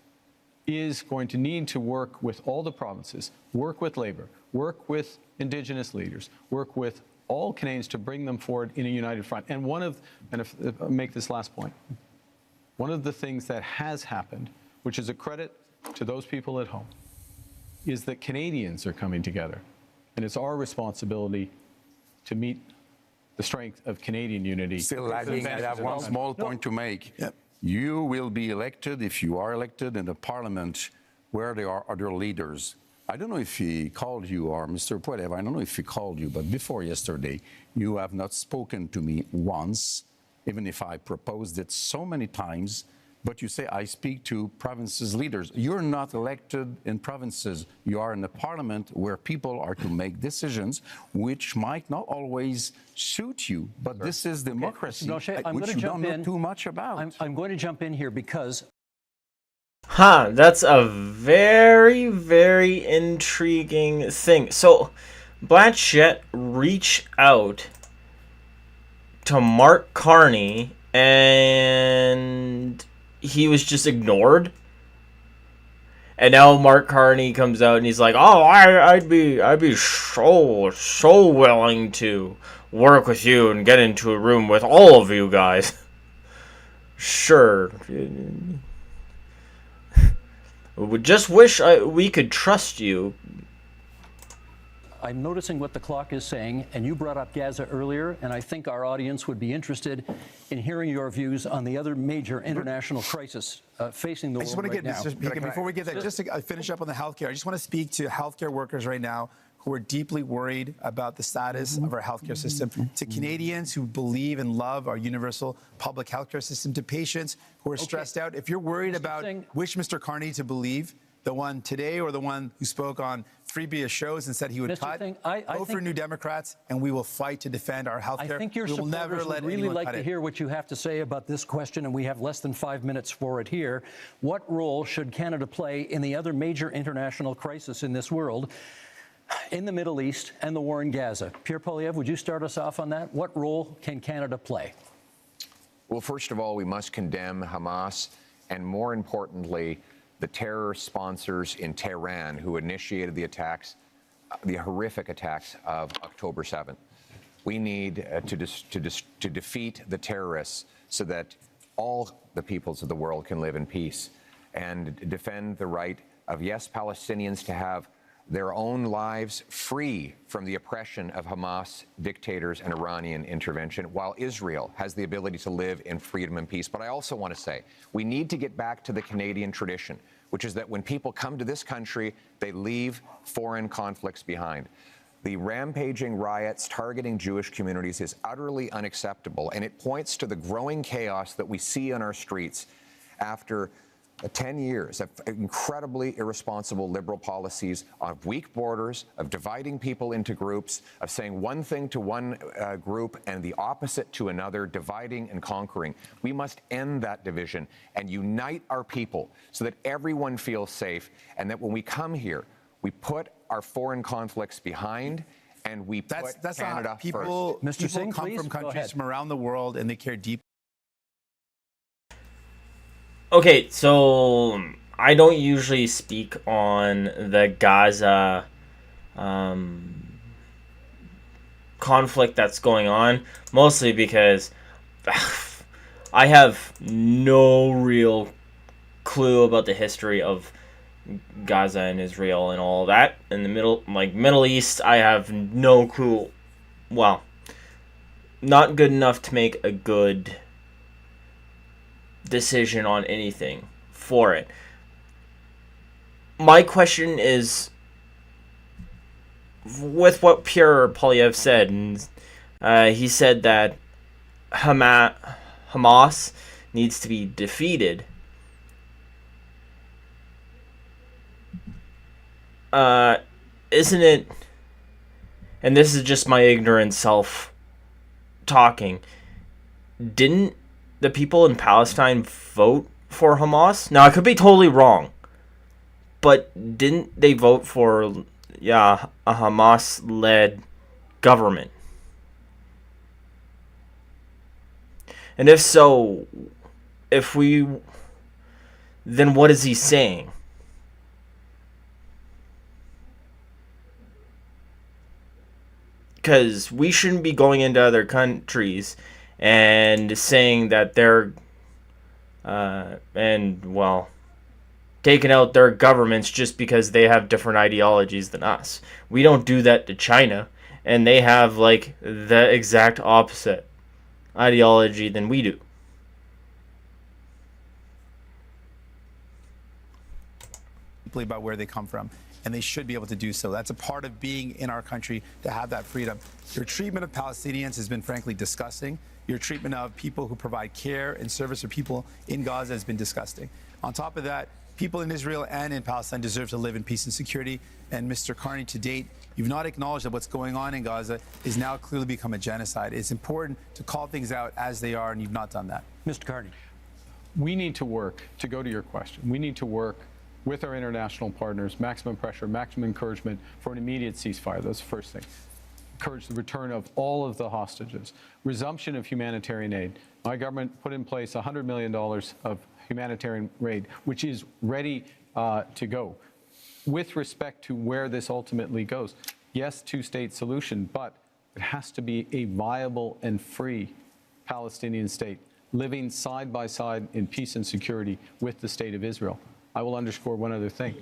is going to need to work with all the provinces, work with Labour, work with Indigenous leaders, work with all Canadians to bring them forward in a united front. And if I'll make this last point, one of the things that has happened, which is a credit to those people at home, is that Canadians are coming together, and it's our responsibility to meet the strength of Canadian unity. Still lagging. I have one small point to make. Yep. You will be elected, if you are elected, in the parliament where there are other leaders. I don't know if he called you, or Mr. Poilievre, I don't know if he called you, but before yesterday, you have not spoken to me once, even if I proposed it so many times. But you say, I speak to provinces' leaders. You're not elected in provinces. You are in the parliament where people are to make decisions which might not always suit you. But this is democracy, which you don't know too much about. I'm going to jump in here because... That's a very, very intriguing thing. So, Blanchette reached out to Mark Carney and he was just ignored. And now Mark Carney comes out and he's like, "Oh, I'd be so willing to work with you and get into a room with all of you guys." Sure. We just wish we could trust you. I'm noticing what the clock is saying, and you brought up Gaza earlier, and I think our audience would be interested in hearing your views on the other major international crisis facing the world right now. Before we get that, just to finish up on the healthcare, I just want to speak to healthcare workers right now who are deeply worried about the status of our healthcare system, to Canadians who believe and love our universal public healthcare system, to patients who are stressed out. If you're worried about which Mr. Carney to believe, the one today or the one who spoke on 3B shows and said he would cut, vote for New Democrats, and we will fight to defend our health care. I think your we will never supporters let would really anyone like cut to it. hear what you have to say about this question, and we have less than 5 minutes for it here. What role should Canada play in the other major international crisis in this world, in the Middle East and the war in Gaza? Pierre Poilievre, would you start us off on that? What role can Canada play? Well, first of all, we must condemn Hamas, and more importantly, the terror sponsors in Tehran who initiated the attacks, the horrific attacks of October 7th. We need to defeat the terrorists so that all the peoples of the world can live in peace and defend the right of, yes, Palestinians to have their own lives free from the oppression of Hamas dictators and Iranian intervention, while Israel has the ability to live in freedom and peace. But I also want to say we need to get back to the Canadian tradition, which is that when people come to this country, they leave foreign conflicts behind. The rampaging riots targeting Jewish communities is utterly unacceptable, and it points to the growing chaos that we see on our streets after 10 years of incredibly irresponsible liberal policies of weak borders, of dividing people into groups, of saying one thing to one group and the opposite to another, dividing and conquering. We must end that division and unite our people so that everyone feels safe, and that when we come here, we put our foreign conflicts behind and we put Canada first. People Singh, come please, from go countries ahead. from around the world and they care deeply. Okay, so I don't usually speak on the Gaza conflict that's going on, mostly because I have no real clue about the history of Gaza and Israel and all that. In the Middle East, I have no clue. Well, not good enough to make a good decision on anything for it. My question is, with what Pierre Poilievre said, and he said that Hamas needs to be defeated. Isn't it, and this is just my ignorant self talking, didn't the people in Palestine vote for Hamas? Now, I could be totally wrong, but didn't they vote for, a Hamas-led government? And if so, then what is he saying? Because we shouldn't be going into other countries and saying that they're, taking out their governments just because they have different ideologies than us. We don't do that to China, and they have, the exact opposite ideology than we do. About where they come from, and they should be able to do so. That's a part of being in our country, to have that freedom. Your treatment of Palestinians has been frankly disgusting. Your treatment of people who provide care and service for people in Gaza has been disgusting. On top of that, people in Israel and in Palestine deserve to live in peace and security. And Mr. Carney, to date, you've not acknowledged that what's going on in Gaza is now clearly become a genocide. It's important to call things out as they are, and you've not done that. Mr. Carney. We need to work, to go to your question, we need to work with our international partners, maximum pressure, maximum encouragement for an immediate ceasefire. That's the first thing. encourage the return of all of the hostages, resumption of humanitarian aid. My government put in place $100 million of humanitarian aid, which is ready to go. With respect to where this ultimately goes, yes, two-state solution, but it has to be a viable and free Palestinian state, living side by side in peace and security with the state of Israel. I will underscore one other thing.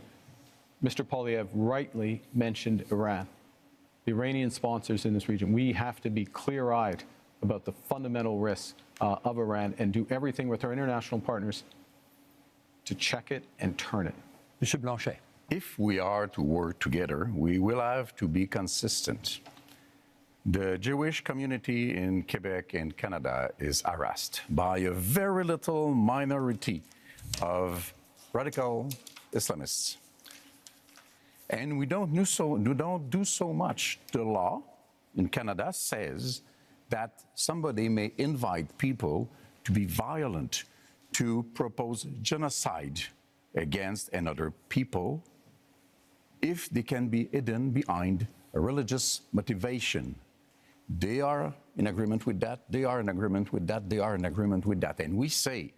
Mr. Poilievre rightly mentioned Iran. The Iranian sponsors in this region, we have to be clear-eyed about the fundamental risks of Iran and do everything with our international partners to check it and turn it. Mr. Blanchet. If we are to work together, we will have to be consistent. The Jewish community in Quebec and Canada is harassed by a very little minority of radical Islamists. And we don't do so much. The law in Canada says that somebody may invite people to be violent, to propose genocide against another people if they can be hidden behind a religious motivation. They are in agreement with that, they are in agreement with that, they are in agreement with that. And we say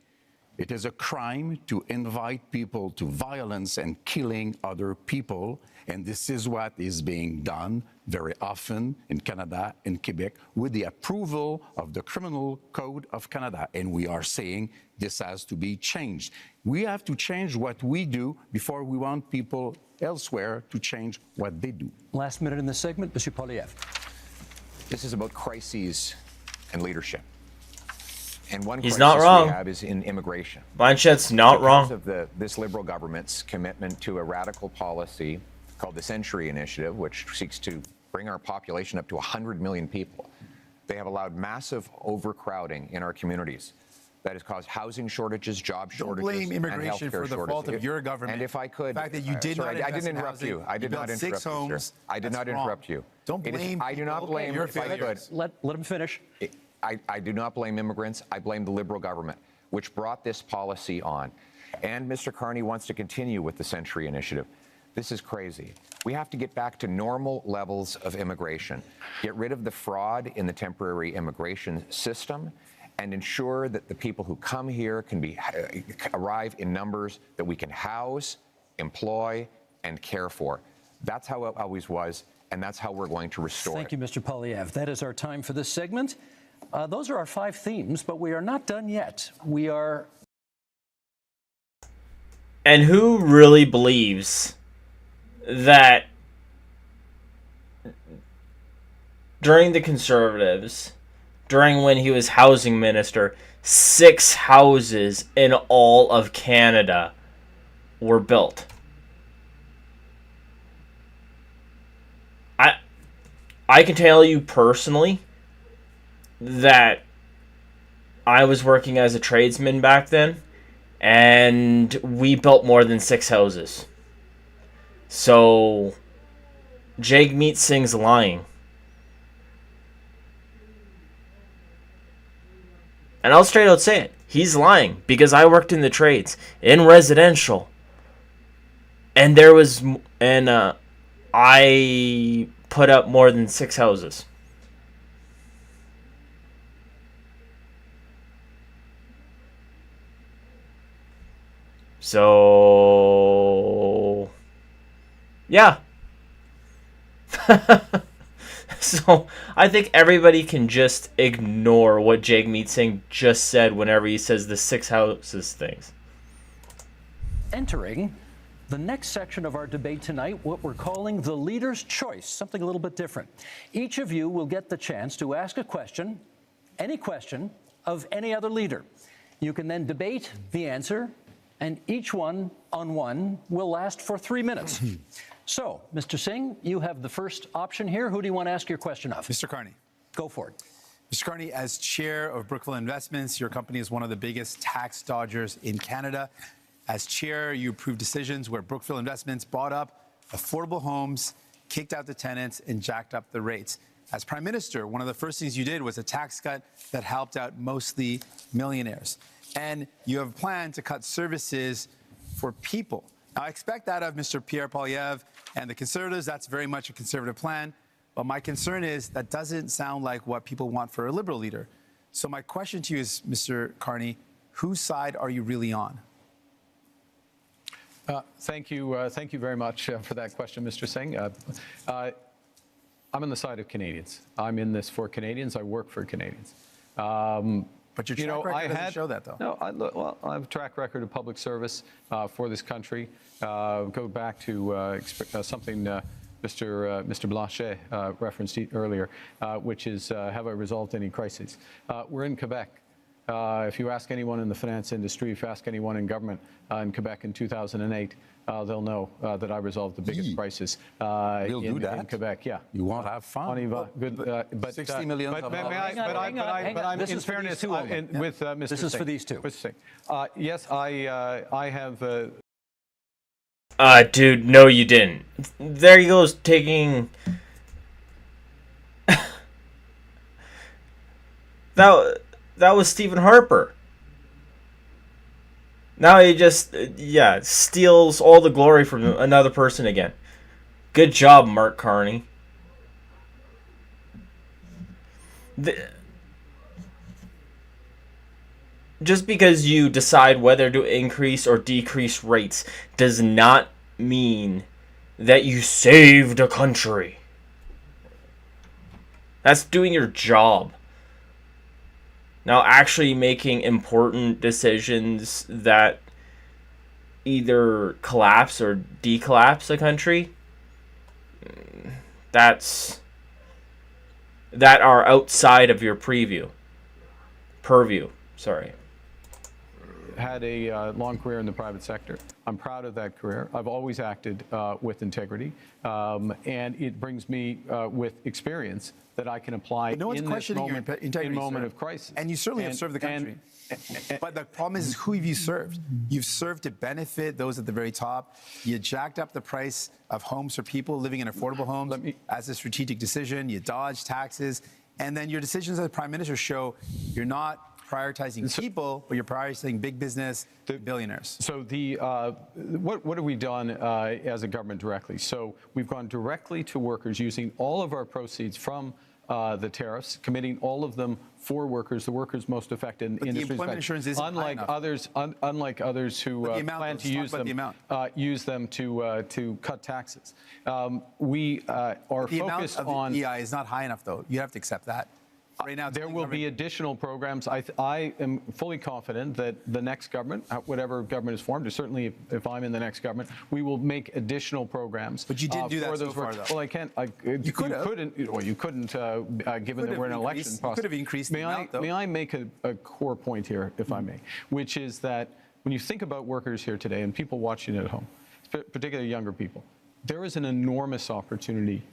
it is a crime to invite people to violence and killing other people. And this is what is being done very often in Canada and Quebec with the approval of the Criminal Code of Canada. And we are saying this has to be changed. We have to change what we do before we want people elsewhere to change what they do. Last minute in this segment, Mr. Poilievre. This is about crises and leadership. And one He's crisis not wrong. we have is in immigration. Blanchet's not wrong. Because of this Liberal government's commitment to a radical policy called the Century Initiative, which seeks to bring our population up to 100 million people, they have allowed massive overcrowding in our communities. That has caused housing shortages, job shortages, Don't blame immigration and for the fault of your government. And if I could, the fact that you did not I invest didn't in interrupt housing, you. I did not built interrupt 6 you, homes. sir. I did That's not wrong. interrupt you. Don't blame I do not people. blame. You're If I could, failures. Let him finish. I do not blame immigrants. I blame the Liberal government, which brought this policy on. And Mr. Carney wants to continue with the Century Initiative. This is crazy. We have to get back to normal levels of immigration, get rid of the fraud in the temporary immigration system, and ensure that the people who come here can arrive in numbers that we can house, employ, and care for. That's how it always was, and that's how we're going to restore Thank it. you, Mr. Poilievre. That is our time for this segment. Those are our 5 themes, but we are not done yet. We are... And who really believes that during the Conservatives, during when he was housing minister, 6 houses in all of Canada were built? I can tell you personally that I was working as a tradesman back then, and we built more than 6 houses. So Jagmeet Singh's lying. And I'll straight out say it. He's lying, because I worked in the trades, in residential. And I put up more than 6 houses. So, yeah. So, I think everybody can just ignore what Jagmeet Singh just said whenever he says the 6 houses things. Entering the next section of our debate tonight, what we're calling the leader's choice, something a little bit different. Each of you will get the chance to ask a question, any question, of any other leader. You can then debate the answer, and each one on one will last for 3 minutes. So, Mr. Singh, you have the first option here. Who do you want to ask your question of? Mr. Carney. Go for it. Mr. Carney, as chair of Brookfield Investments, your company is one of the biggest tax dodgers in Canada. As chair, you approved decisions where Brookfield Investments bought up affordable homes, kicked out the tenants, and jacked up the rates. As Prime Minister, one of the first things you did was a tax cut that helped out mostly millionaires. And you have a plan to cut services for people. Now, I expect that of Mr. Pierre Poilievre and the Conservatives. That's very much a Conservative plan. But my concern is that doesn't sound like what people want for a Liberal leader. So my question to you is, Mr. Carney, whose side are you really on? Thank you very much for that question, Mr. Singh. I'm on the side of Canadians. I'm in this for Canadians. I work for Canadians. But your track record doesn't show that, though. No, I have a track record of public service for this country. Go back to something Mr. Blanchet referenced earlier, which is have I resolved any crises? We're in Quebec. If you ask anyone in the finance industry, if you ask anyone in government in Quebec in 2008, they'll know that I resolved the biggest crisis in Quebec. Yeah, You won't have fun. Good, but 60 million. But I'm This in is for these fairness two of them. with Mr. This is for Singh. these two. Mr. Singh. Yes, I have. Dude, no, you didn't. There he goes, taking. That was Stephen Harper. Now he just, steals all the glory from another person again. Good job, Mark Carney. Just because you decide whether to increase or decrease rates does not mean that you saved a country. That's doing your job. Now, actually making important decisions that either collapse or decollapse a country, that are outside of your purview. Sorry. Had a long career in the private sector. I'm proud of that career. I've always acted with integrity, and it brings me with experience that I can apply No one's in this questioning your moment, integrity, moment sir. of crisis. And you certainly have served the country. But the problem is, who have you served? You've served to benefit those at the very top. You jacked up the price of homes for people living in affordable homes as a strategic decision. You dodged taxes. And then your decisions as Prime Minister show you're not prioritizing people, but you're prioritizing big business, billionaires. So what have we done as a government directly? So we've gone directly to workers using all of our proceeds from the tariffs, committing all of them for workers, the workers most affected in industries. The employment insurance isn't unlike high enough. Unlike others who plan to use them to cut taxes. We are focused on. The EI is not high enough, though. You have to accept that. Right now, there will be additional programs. I am fully confident that the next government, whatever government is formed, or certainly if I'm in the next government, we will make additional programs. But you didn't do that so far, though. Well, I can't. You couldn't. Well, you couldn't, given that we're in an election process. You could have increased the amount, though. May I make a core point here, if I may, which is that when you think about workers here today and people watching at home, particularly younger people, there is an enormous opportunity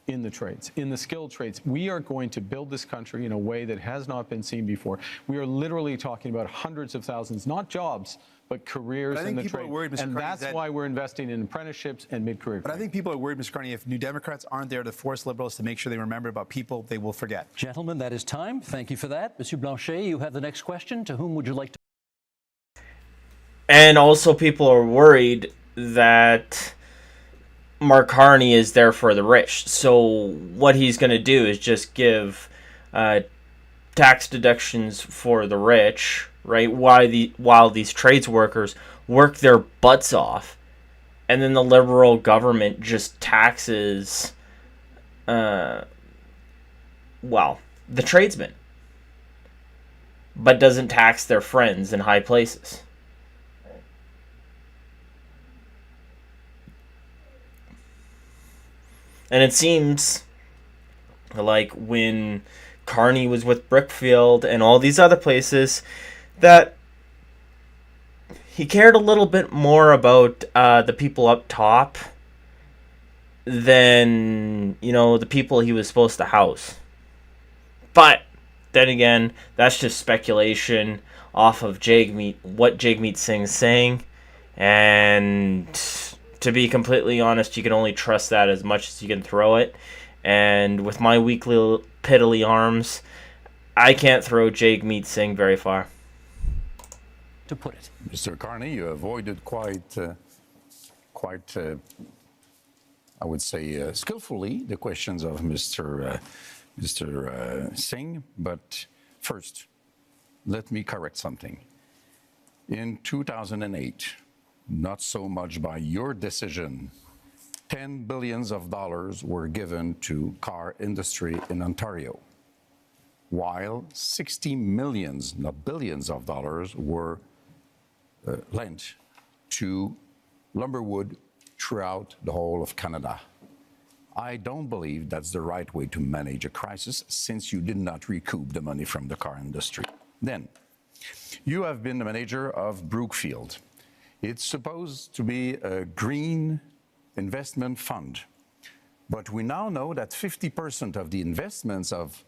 in the trades, in the skilled trades. We are going to build this country in a way that has not been seen before. We are literally talking about hundreds of thousands, not jobs, but careers in the trade. And that's why we're investing in apprenticeships and mid-career. But I think people are worried, Mr. Carney, if New Democrats aren't there to force Liberals to make sure they remember about people they will forget. Gentlemen, that is time. Thank you for that. Monsieur Blanchet, you have the next question. To whom would you like to? And also people are worried that Mark Carney is there for the rich. So what he's going to do is just give tax deductions for the rich, right? While these trades workers work their butts off, and then the Liberal government just taxes, the tradesmen, but doesn't tax their friends in high places. And it seems like when Carney was with Brookfield and all these other places, that he cared a little bit more about the people up top than, the people he was supposed to house. But then again, that's just speculation off of what Jagmeet Singh's saying. And to be completely honest, you can only trust that as much as you can throw it. And with my weak little piddly arms, I can't throw Jagmeet Singh very far. To put it. Mr. Carney, you avoided quite I would say, skillfully the questions of Mr. Singh. But first, let me correct something. In 2008, not so much by your decision, $10 billion were given to car industry in Ontario, while 60 millions, not billions of dollars, were lent to lumberwood throughout the whole of Canada. I don't believe that's the right way to manage a crisis, since you did not recoup the money from the car industry. Then, you have been the manager of Brookfield. It's supposed to be a green investment fund, but we now know that 50% of the investments of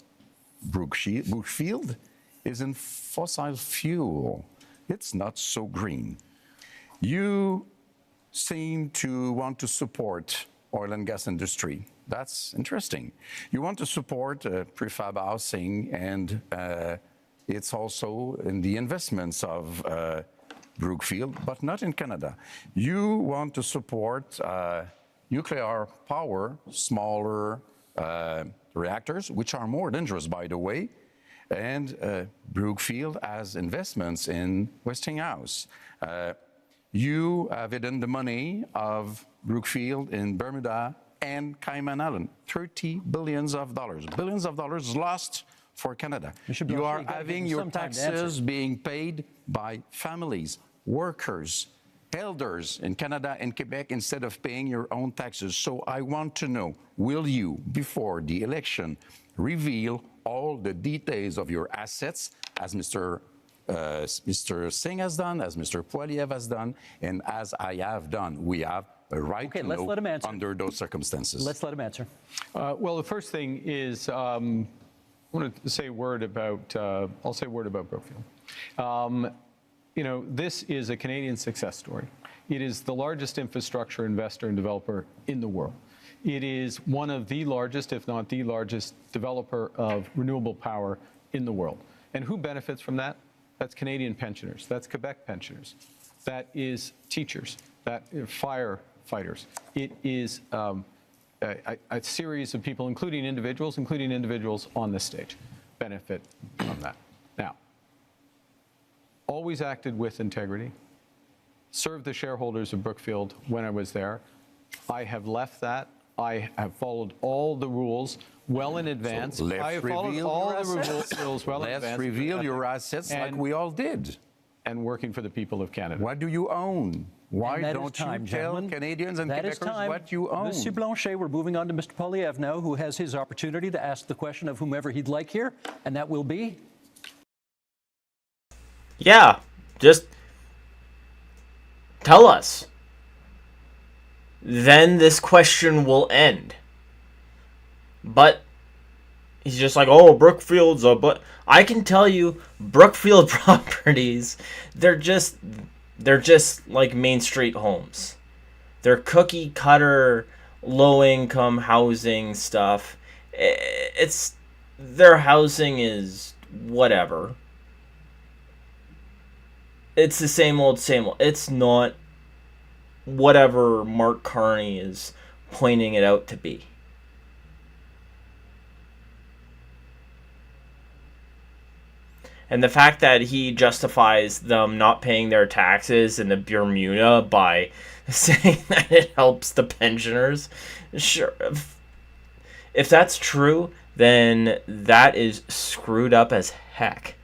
Brookfield is in fossil fuel. It's not so green. You seem to want to support oil and gas industry. That's interesting. You want to support prefab housing, and it's also in the investments of Brookfield, but not in Canada. You want to support nuclear power, smaller reactors, which are more dangerous, by the way, and Brookfield has investments in Westinghouse. You have hidden the money of Brookfield in Bermuda and Cayman Island, $30 billion. Billions of dollars lost for Canada. You are having your taxes being paid by families, workers, elders in Canada and Quebec instead of paying your own taxes. So I want to know, will you, before the election, reveal all the details of your assets, as Mr. Singh has done, as Mr. Poilievre has done, and as I have done? We have a right to know under those circumstances. Let's let him answer. Well, the first thing is, I want to say a word about, I'll say a word about Brookfield. You know, this is a Canadian success story. It is the largest infrastructure investor and developer in the world. It is one of the largest, if not the largest, developer of renewable power in the world. And who benefits from that? That's Canadian pensioners. That's Quebec pensioners. That is teachers. That is firefighters. It is a series of people, including individuals on this stage, benefit from that. Now, always acted with integrity, served the shareholders of Brookfield when I was there. I have left that. I have followed all the rules well in advance. So I have followed all the rules well in advance. Let's reveal your assets like we all did. And working for the people of Canada. What do you own? Why don't you tell Canadians and Quebecers what you own? Monsieur Blanchet, we're moving on to Mr. Poilievre now, who has his opportunity to ask the question of whomever he'd like here, and that will be? Yeah, just tell us. Then this question will end. But he's just like, oh, Brookfield's a... But I can tell you, Brookfield properties, they're just like Main Street homes. They're cookie cutter, low-income housing stuff. Their housing is whatever. It's the same old, same old. It's not whatever Mark Carney is pointing it out to be. And the fact that he justifies them not paying their taxes in the Bermuda by saying that it helps the pensioners, sure. If that's true, then that is screwed up as heck.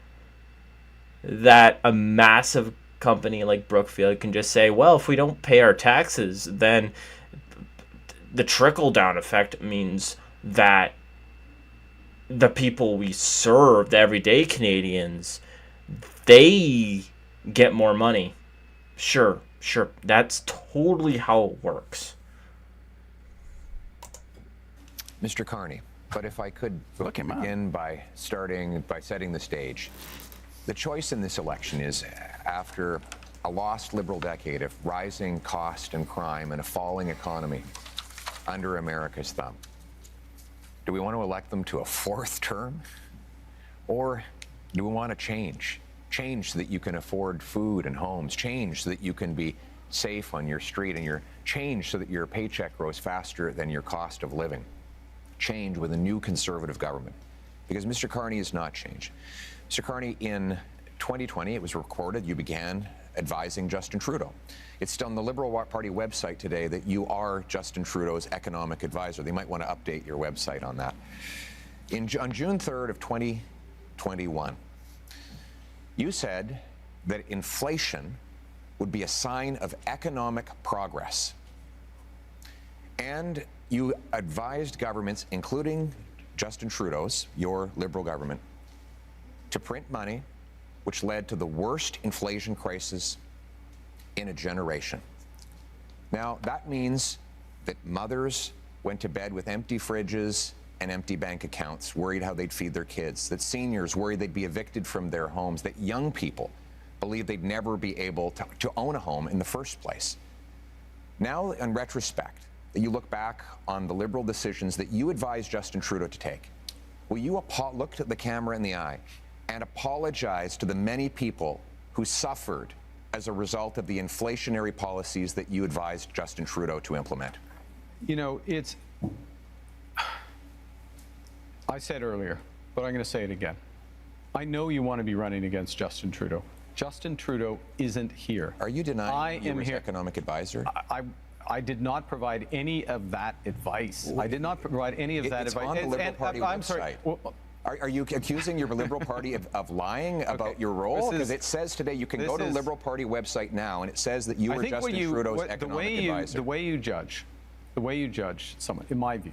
That a massive company like Brookfield can just say, well, if we don't pay our taxes, then the trickle-down effect means that the people we serve, the everyday Canadians, they get more money. Sure. That's totally how it works. Mr. Carney, but if I could begin by setting the stage. The choice in this election is, after a lost Liberal decade of rising cost and crime and a falling economy under America's thumb, do we want to elect them to a fourth term? Or do we want to change? Change so that you can afford food and homes. Change so that you can be safe on your street, and you're changed so that your paycheck grows faster than your cost of living. Change with a new Conservative government. Because Mr. Carney has not changed. Mr. Carney, in 2020, it was recorded, you began advising Justin Trudeau. It's on the Liberal Party website today that you are Justin Trudeau's economic advisor. They might want to update your website on that. On June 3rd of 2021, you said that inflation would be a sign of economic progress. And you advised governments, including Justin Trudeau's, your Liberal government, to print money, which led to the worst inflation crisis in a generation. Now, that means that mothers went to bed with empty fridges and empty bank accounts, worried how they'd feed their kids, that seniors worried they'd be evicted from their homes, that young people believed they'd never be able to own a home in the first place. Now, in retrospect, that you look back on the Liberal decisions that you advised Justin Trudeau to take, will you look at the camera in the eye and apologize to the many people who suffered as a result of the inflationary policies that you advised Justin Trudeau to implement? You know, I said earlier, but I'm going to say it again. I know you want to be running against Justin Trudeau. Justin Trudeau isn't here. Are you denying you were his here. economic advisor? I did not provide any of that advice. I did not provide any of that advice. It's on the Liberal Party I'm website. sorry. Well, Are you accusing your Liberal Party of lying about your role? Because it says today, you can go to the Liberal Party website now, and it says that you were Justin Trudeau's economic advisor. The way you judge someone, in my view,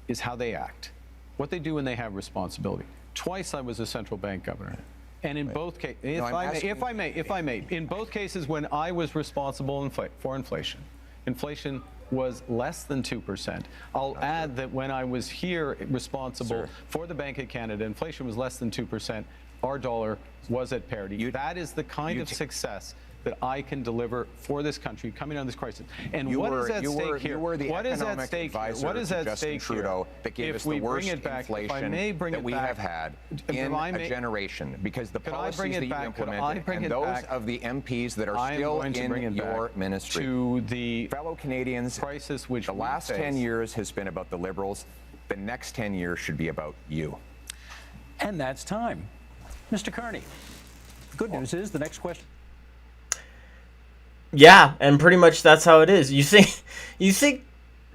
is how they act, what they do when they have responsibility. Twice I was a central bank governor. And in both cases, if I may, in both cases when I was responsible for inflation, inflation was less than 2%. I'll add that when I was here responsible for the Bank of Canada, inflation was less than 2%. Our dollar was at parity. That is the kind of success that I can deliver for this country coming out of this crisis. And what is at stake here? What is at stake here? What is at stake here? That gave us the worst inflation that we have had in a generation, because the policies that you implemented and those of the MPs that are still in your ministry. To the fellow Canadians, crisis which the last 10 years has been about the Liberals. The next 10 years should be about you. And that's time. Mr. Carney, the good news is the next question. Yeah, and pretty much that's how it is. You think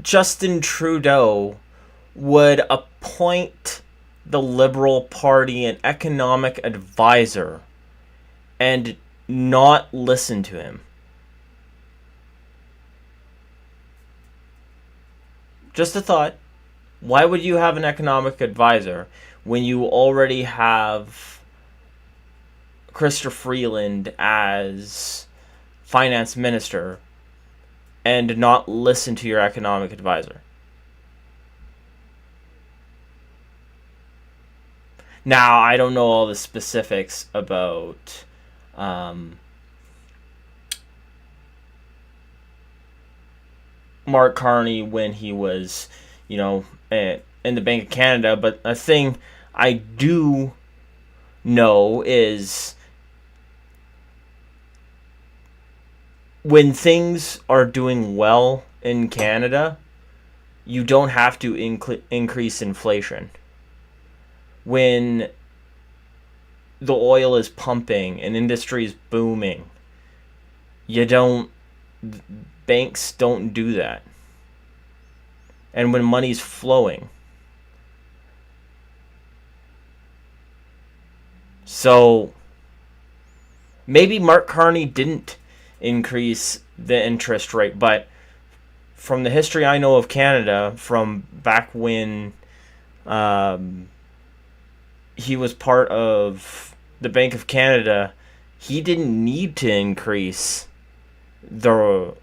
Justin Trudeau would appoint the Liberal Party an economic advisor and not listen to him? Just a thought. Why would you have an economic advisor when you already have Chrystia Freeland as finance minister and not listen to your economic advisor? Now, I don't know all the specifics about Mark Carney when he was, in the Bank of Canada, but a thing I do know is when things are doing well in Canada, you don't have to increase inflation. When the oil is pumping and industry is booming, banks don't do that. And when money's flowing. So maybe Mark Carney didn't increase the interest rate, but from the history I know of Canada, from back when he was part of the Bank of Canada, he didn't need to increase the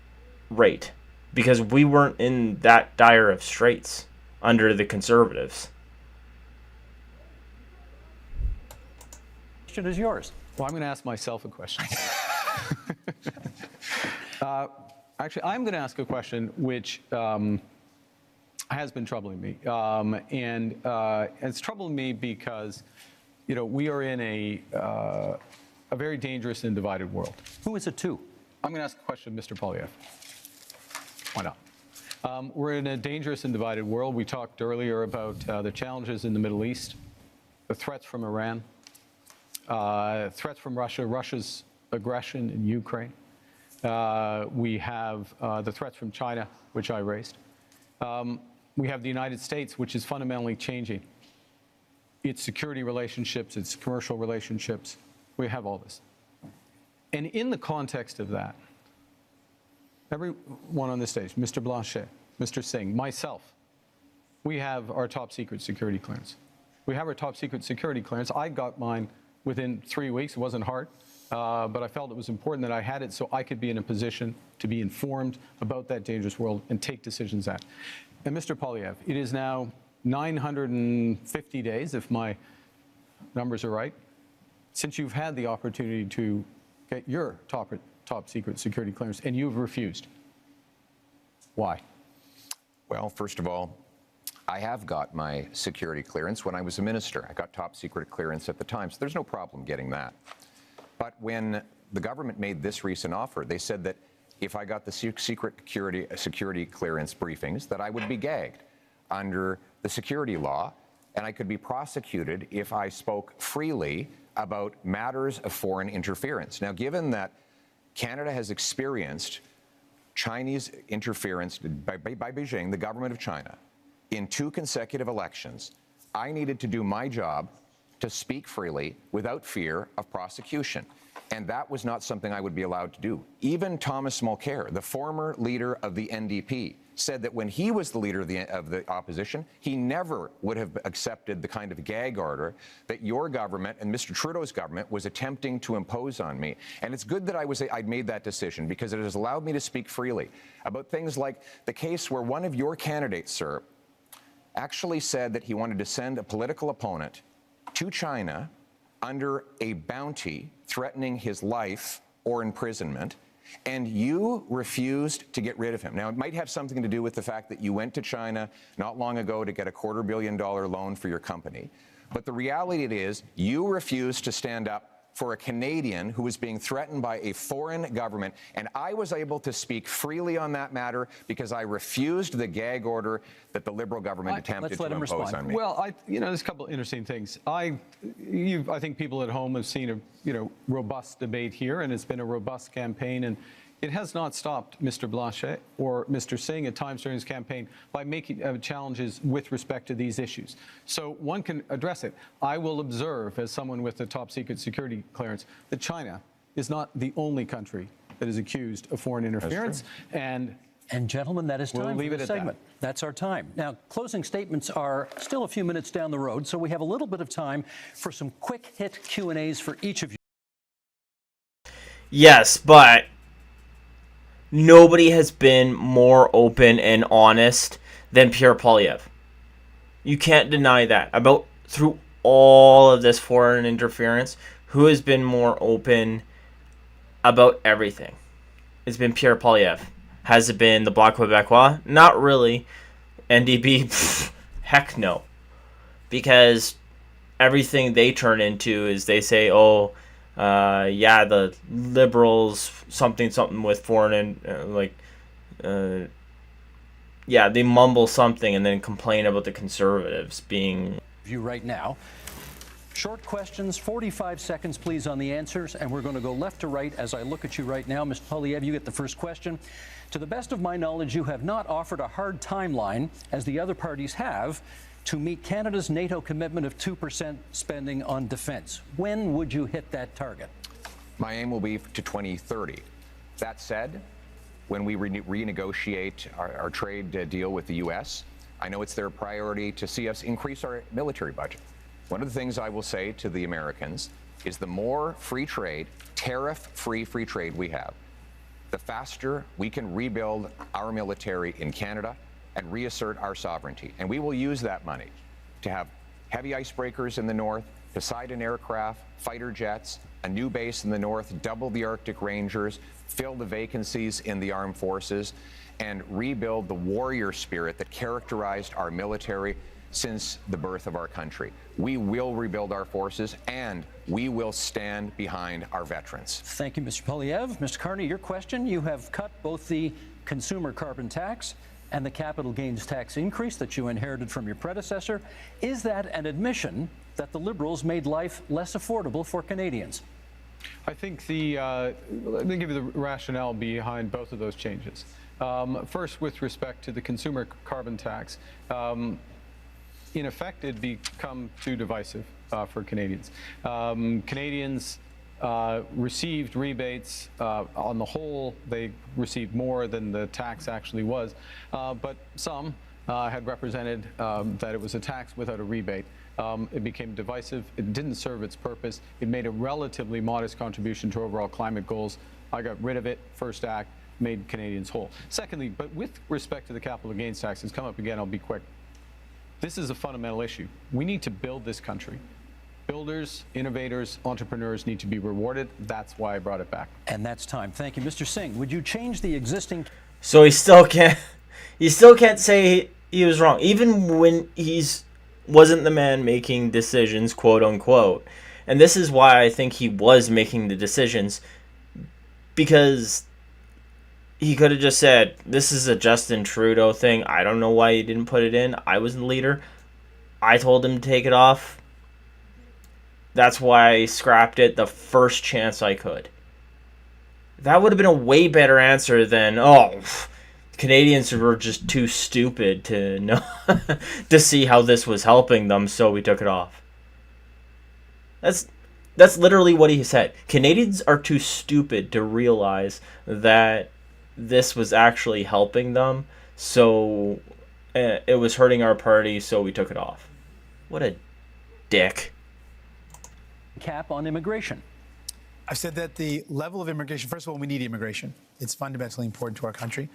rate because we weren't in that dire of straits under the Conservatives. The question is yours. Well, I'm going to ask myself a question. Actually, I'm going to ask a question which has been troubling me. And it's troubling me because, we are in a very dangerous and divided world. Who is it to? I'm going to ask a question of Mr. Poilievre. Why not? We're in a dangerous and divided world. We talked earlier about the challenges in the Middle East, the threats from Iran, threats from Russia, Russia's aggression in Ukraine. We have the threats from China, which I raised. We have the United States, which is fundamentally changing its security relationships, its commercial relationships. We have all this. And in the context of that, everyone on this stage, Mr. Blanchet, Mr. Singh, myself, we have our top secret security clearance. We have our top secret security clearance. I got mine within 3 weeks. It wasn't hard, but I felt it was important that I had it so I could be in a position to be informed about that dangerous world and take decisions at. And Mr. Poilievre, it is now 950 days, if my numbers are right, since you've had the opportunity to get your top secret security clearance, and you've refused. Why? Well, first of all, I have got my security clearance when I was a minister. I got top secret clearance at the time, so there's no problem getting that. But when the government made this recent offer, they said that if I got the secret security clearance briefings, that I would be gagged under the security law, and I could be prosecuted if I spoke freely about matters of foreign interference. Now, given that Canada has experienced Chinese interference by Beijing, the government of China, in 2 consecutive elections, I needed to do my job to speak freely without fear of prosecution. And that was not something I would be allowed to do. Even Thomas Mulcair, the former leader of the NDP, said that when he was the leader of the opposition, he never would have accepted the kind of gag order that your government and Mr. Trudeau's government was attempting to impose on me. And it's good that I'd made that decision, because it has allowed me to speak freely about things like the case where one of your candidates, sir, actually said that he wanted to send a political opponent to China under a bounty threatening his life or imprisonment, and you refused to get rid of him. Now, it might have something to do with the fact that you went to China not long ago to get a $250 million loan for your company. But the reality is you refused to stand up for a Canadian who was being threatened by a foreign government. And I was able to speak freely on that matter because I refused the gag order that the Liberal government attempted to impose on me. Well, there's a couple of interesting things. I think people at home have seen a robust debate here, and it's been a robust campaign, and it has not stopped Mr. Blanchet or Mr. Singh at times during his campaign by making challenges with respect to these issues. So one can address it. I will observe, as someone with the top secret security clearance, that China is not the only country that is accused of foreign interference. And gentlemen, that is time we'll for this segment. That's our time. Now, closing statements are still a few minutes down the road, so we have a little bit of time for some quick hit Q&As for each of you. Yes, but nobody has been more open and honest than Pierre Poilievre. You can't deny that. Through all of this foreign interference, who has been more open about everything? It's been Pierre Poilievre. Has it been the Bloc Québécois? Not really. NDP? Heck no. Because everything they turn into is they say, the Liberals, something with foreign, they mumble something and then complain about the Conservatives being... You right now. Short questions, 45 seconds, please, on the answers, and we're going to go left to right as I look at you right now. Mr. Poilievre, you get the first question. To the best of my knowledge, you have not offered a hard timeline, as the other parties have, to meet Canada's NATO commitment of 2% spending on defense. When would you hit that target? My aim will be to 2030. That said, when we renegotiate our trade deal with the U.S., I know it's their priority to see us increase our military budget. One of the things I will say to the Americans is the more free trade, tariff-free free trade we have, the faster we can rebuild our military in Canada and reassert our sovereignty. And we will use that money to have heavy icebreakers in the north, Poseidon aircraft, fighter jets, a new base in the north, double the Arctic Rangers, fill the vacancies in the armed forces, and rebuild the warrior spirit that characterized our military since the birth of our country. We will rebuild our forces, and we will stand behind our veterans. Thank you, Mr. Poilievre. Mr. Carney, your question. You have cut both the consumer carbon tax and the capital gains tax increase that you inherited from your predecessor. Is that an admission that the Liberals made life less affordable for Canadians? I think let me give you the rationale behind both of those changes. First, with respect to the consumer carbon tax, in effect, it'd become too divisive for Canadians. Canadians received rebates. On the whole, they received more than the tax actually was, but some had represented that it was a tax without a rebate. It became divisive. It didn't serve its purpose. It made a relatively modest contribution to overall climate goals. I got rid of it. First act made Canadians whole. Secondly, but with respect to the capital gains tax, it's come up again, I'll be quick. This is a fundamental issue. We need to build this country. Builders, innovators, entrepreneurs need to be rewarded. That's why I brought it back. And that's time. Thank you. Mr. Singh, would you change the existing... So he still can't say he was wrong, even when wasn't the man making decisions, quote unquote. And this is why I think he was making the decisions, because he could have just said, this is a Justin Trudeau thing. I don't know why he didn't put it in. I was the leader. I told him to take it off. That's why I scrapped it the first chance I could. That would have been a way better answer than, Canadians were just too stupid to know to see how this was helping them, so we took it off. That's literally what he said. Canadians are too stupid to realize that this was actually helping them, so it was hurting our party, so we took it off. What a dick. Cap on immigration. I've said that the level of immigration, first of all, we need immigration. It's fundamentally important to our country.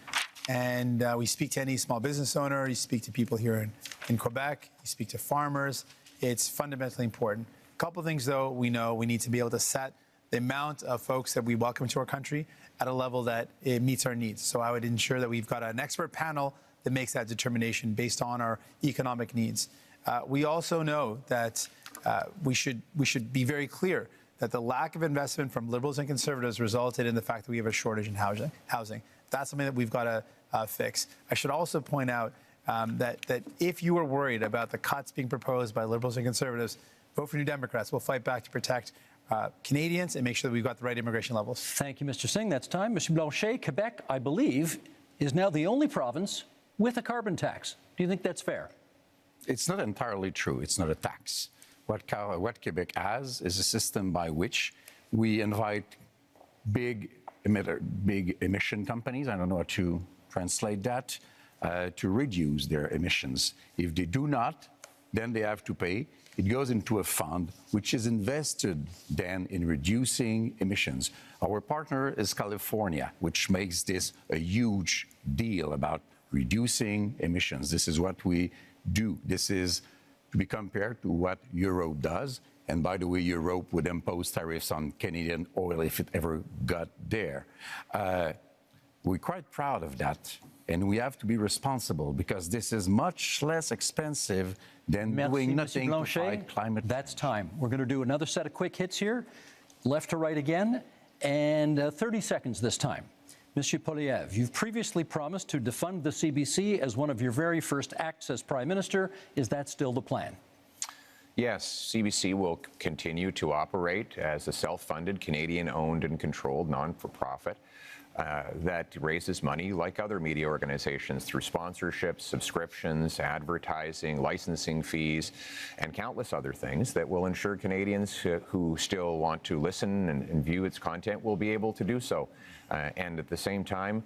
And we speak to any small business owner, you speak to people here in Quebec, you speak to farmers. It's fundamentally important. A couple of things, though, we know we need to be able to set the amount of folks that we welcome to our country at a level that it meets our needs. So I would ensure that we've got an expert panel that makes that determination based on our economic needs. We also know that we should be very clear that the lack of investment from Liberals and Conservatives resulted in the fact that we have a shortage in housing. That's something that we've got to fix. I should also point out that if you are worried about the cuts being proposed by Liberals and Conservatives, vote for New Democrats. We'll fight back to protect Canadians and make sure that we've got the right immigration levels. Thank you, Mr. Singh. That's time. Mr. Blanchet, Quebec, I believe, is now the only province with a carbon tax. Do you think that's fair? It's not entirely true. It's not a tax. What Quebec has is a system by which we invite big emission companies, I don't know how to translate that, to reduce their emissions. If they do not, then they have to pay. It goes into a fund which is invested then in reducing emissions. Our partner is California, which makes this a huge deal about reducing emissions. This is what we do. This is to be compared to what Europe does. And by the way, Europe would impose tariffs on Canadian oil if it ever got there. We're quite proud of that. And we have to be responsible because this is much less expensive than doing nothing to fight climate change. That's time. We're going to do another set of quick hits here, left to right again, and 30 seconds this time. Monsieur Poilievre, you've previously promised to defund the CBC as one of your very first acts as Prime Minister. Is that still the plan? Yes, CBC will continue to operate as a self-funded, Canadian-owned and controlled non-for-profit that raises money like other media organizations through sponsorships, subscriptions, advertising, licensing fees, and countless other things that will ensure Canadians who still want to listen and view its content will be able to do so. And at the same time,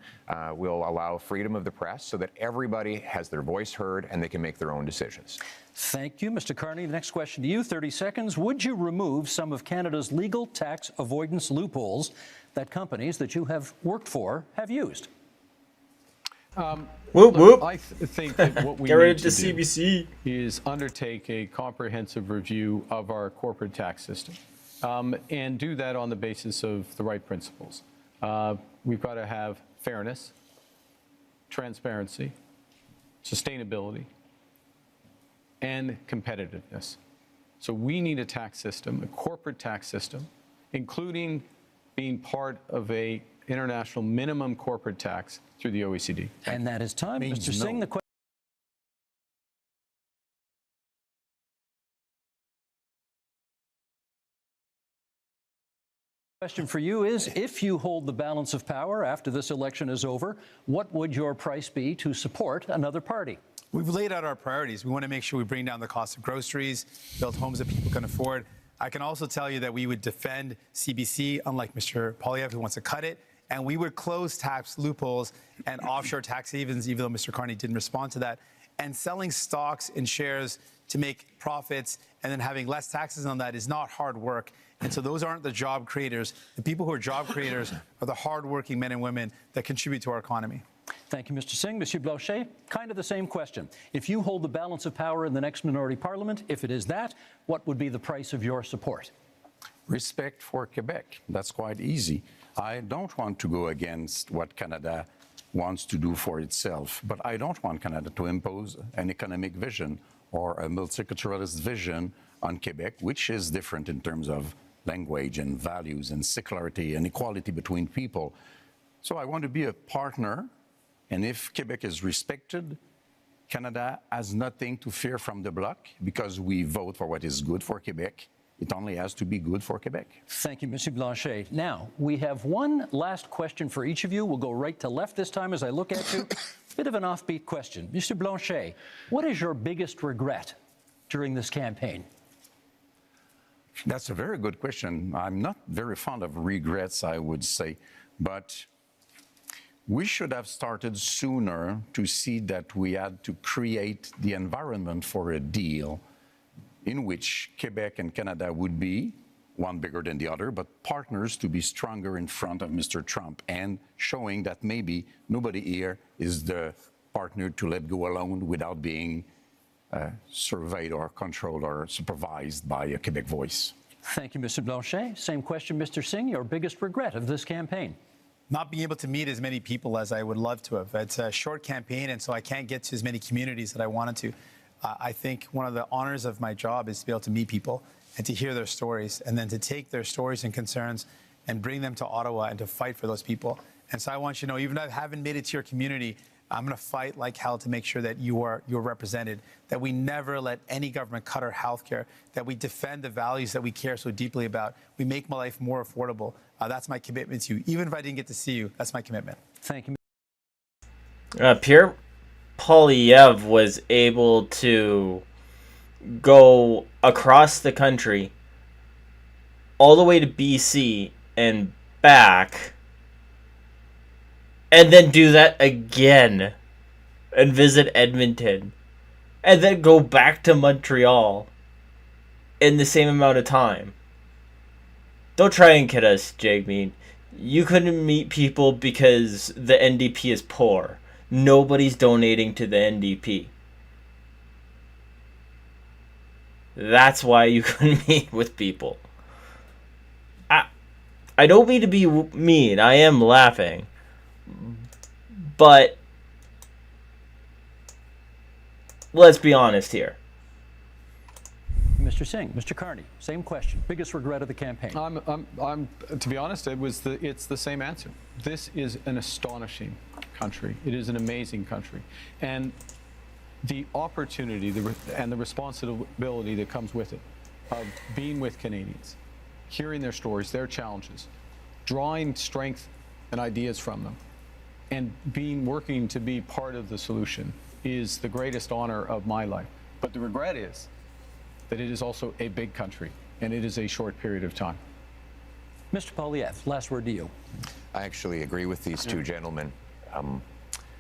we'll allow freedom of the press so that everybody has their voice heard and they can make their own decisions. Thank you, Mr. Carney. The next question to you, 30 seconds. Would you remove some of Canada's legal tax avoidance loopholes that companies that you have worked for have used? Whoop, whoop. I think that what we Get rid need of to the CBC. do is undertake a comprehensive review of our corporate tax system and do that on the basis of the right principles. We've got to have fairness, transparency, sustainability, and competitiveness. So we need a tax system, a corporate tax system, including being part of a international minimum corporate tax through the OECD. And that is time. Means Mr. Singh, no. the question for you is, if you hold the balance of power after this election is over, what would your price be to support another party? We've laid out our priorities. We want to make sure we bring down the cost of groceries, build homes that people can afford. I can also tell you that we would defend CBC, unlike Mr. Poilievre, who wants to cut it, and we would close tax loopholes and offshore tax havens, even though Mr. Carney didn't respond to that, and selling stocks and shares to make profits and then having less taxes on that is not hard work. And so those aren't the job creators. The people who are job creators are the hardworking men and women that contribute to our economy. Thank you, Mr. Singh. Monsieur Blanchet, kind of the same question. If you hold the balance of power in the next minority parliament, if it is that, what would be the price of your support? Respect for Quebec. That's quite easy. I don't want to go against what Canada wants to do for itself, but I don't want Canada to impose an economic vision or a multiculturalist vision on Quebec, which is different in terms of language and values and secularity and equality between people. So I want to be a partner, and if Quebec is respected, Canada has nothing to fear from the Bloc because we vote for what is good for Quebec. It only has to be good for Quebec. Thank you, Monsieur Blanchet. Now, we have one last question for each of you. We'll go right to left this time as I look at you. Bit of an offbeat question. Monsieur Blanchet, what is your biggest regret during this campaign? That's a very good question. I'm not very fond of regrets, I would say, but we should have started sooner to see that we had to create the environment for a deal in which Quebec and Canada would be, one bigger than the other, but partners to be stronger in front of Mr. Trump and showing that maybe nobody here is the partner to let go alone without being surveyed or controlled or supervised by a Quebec voice. Thank you, Mr. Blanchet. Same question, Mr. Singh. Your biggest regret of this campaign? Not being able to meet as many people as I would love to have. It's a short campaign, and so I can't get to as many communities that I wanted to. I think one of the honors of my job is to be able to meet people and to hear their stories, and then to take their stories and concerns and bring them to Ottawa and to fight for those people. And so I want you to know, even if I haven't made it to your community, I'm going to fight like hell to make sure that you're represented, that we never let any government cut our health care, that we defend the values that we care so deeply about. We make my life more affordable. That's my commitment to you. Even if I didn't get to see you, that's my commitment. Thank you. Pierre Poilievre was able to go across the country all the way to BC and back, and then do that again and visit Edmonton, and then go back to Montreal in the same amount of time. Don't try and kid us, Jagmeet. You couldn't meet people because the NDP is poor. Nobody's donating to the NDP. That's why you couldn't meet with people. I don't mean to be mean. I am laughing. But let's be honest here. Mr. Singh, Mr. Carney, same question. Biggest regret of the campaign? I'm to be honest, it's the same answer. This is an astonishing country. It is an amazing country, and the opportunity and the responsibility that comes with it, of being with Canadians, hearing their stories, their challenges, drawing strength and ideas from them, and working to be part of the solution is the greatest honor of my life. But the regret is that it is also a big country, and it is a short period of time. Mr. Poilievre, last word to you. I actually agree with these two gentlemen.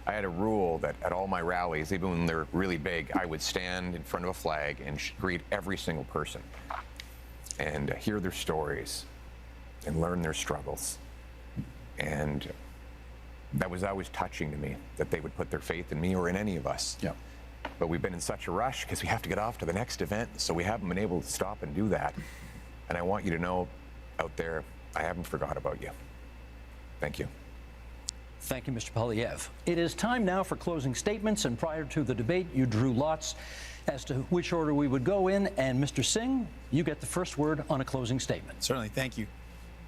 I had a rule that at all my rallies, even when they're really big, I would stand in front of a flag and greet every single person and hear their stories and learn their struggles. And that was always touching to me, that they would put their faith in me or in any of us. Yeah. But we've been in such a rush because we have to get off to the next event, so we haven't been able to stop and do that. And I want you to know out there, I haven't forgot about you. Thank you. Thank you, Mr. Polyev. It is time now for closing statements, and prior to the debate, you drew lots as to which order we would go in, and Mr. Singh, you get the first word on a closing statement. Certainly, thank you.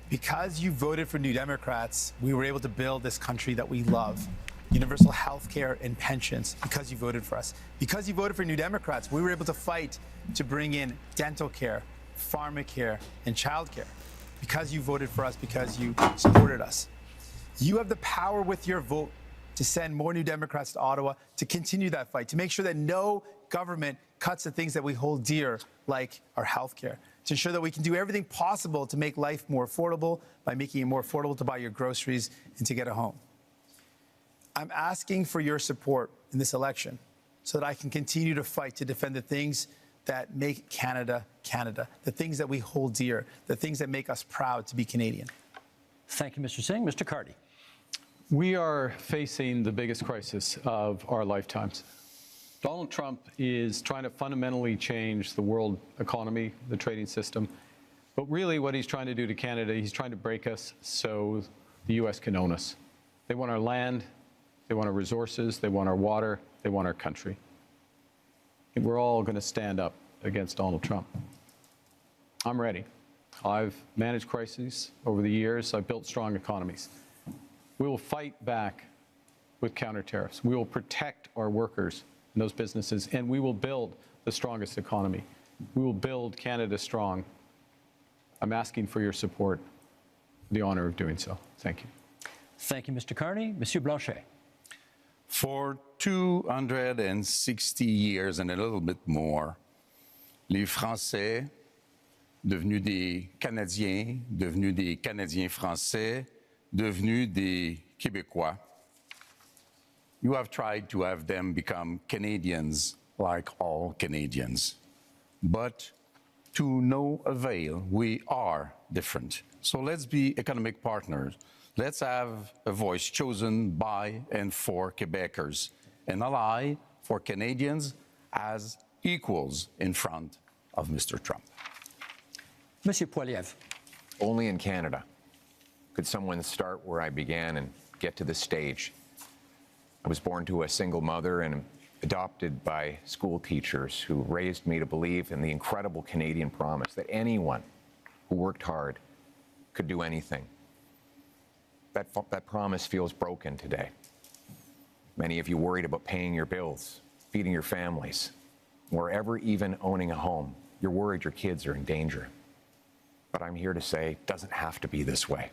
Because you voted for New Democrats, we were able to build this country that we love. Universal health care and pensions, because you voted for us. Because you voted for New Democrats, we were able to fight to bring in dental care, pharmacare, and childcare. Because you voted for us, because you supported us. You have the power with your vote to send more New Democrats to Ottawa, to continue that fight, to make sure that no government cuts the things that we hold dear, like our health care, to ensure that we can do everything possible to make life more affordable by making it more affordable to buy your groceries and to get a home. I'm asking for your support in this election so that I can continue to fight to defend the things that make Canada, Canada, the things that we hold dear, the things that make us proud to be Canadian. Thank you, Mr. Singh. Mr. Carty. We are facing the biggest crisis of our lifetimes. Donald Trump is trying to fundamentally change the world economy, the trading system. But really what he's trying to do to Canada, he's trying to break us so the U.S. can own us. They want our land, they want our resources, they want our water, they want our country. And we're all going to stand up against Donald Trump. I'm ready. I've managed crises over the years. I've built strong economies. We will fight back with counter tariffs. We will protect our workers and those businesses, and we will build the strongest economy. We will build Canada strong. I'm asking for your support, the honor of doing so. Thank you. Thank you, Mr. Carney. Monsieur Blanchet. For 260 years and a little bit more, les Français, devenus des Canadiens, devenus des Canadiens français, devenus des Québécois, you have tried to have them become Canadians like all Canadians. But to no avail, we are different. So let's be economic partners. Let's have a voice chosen by and for Quebecers, an ally for Canadians as equals in front of Mr. Trump. Monsieur Poiliev. Only in Canada could someone start where I began and get to this stage. I was born to a single mother and adopted by school teachers who raised me to believe in the incredible Canadian promise that anyone who worked hard could do anything. That promise feels broken today. Many of you worried about paying your bills, feeding your families, or ever even owning a home. You're worried your kids are in danger. But I'm here to say it doesn't have to be this way.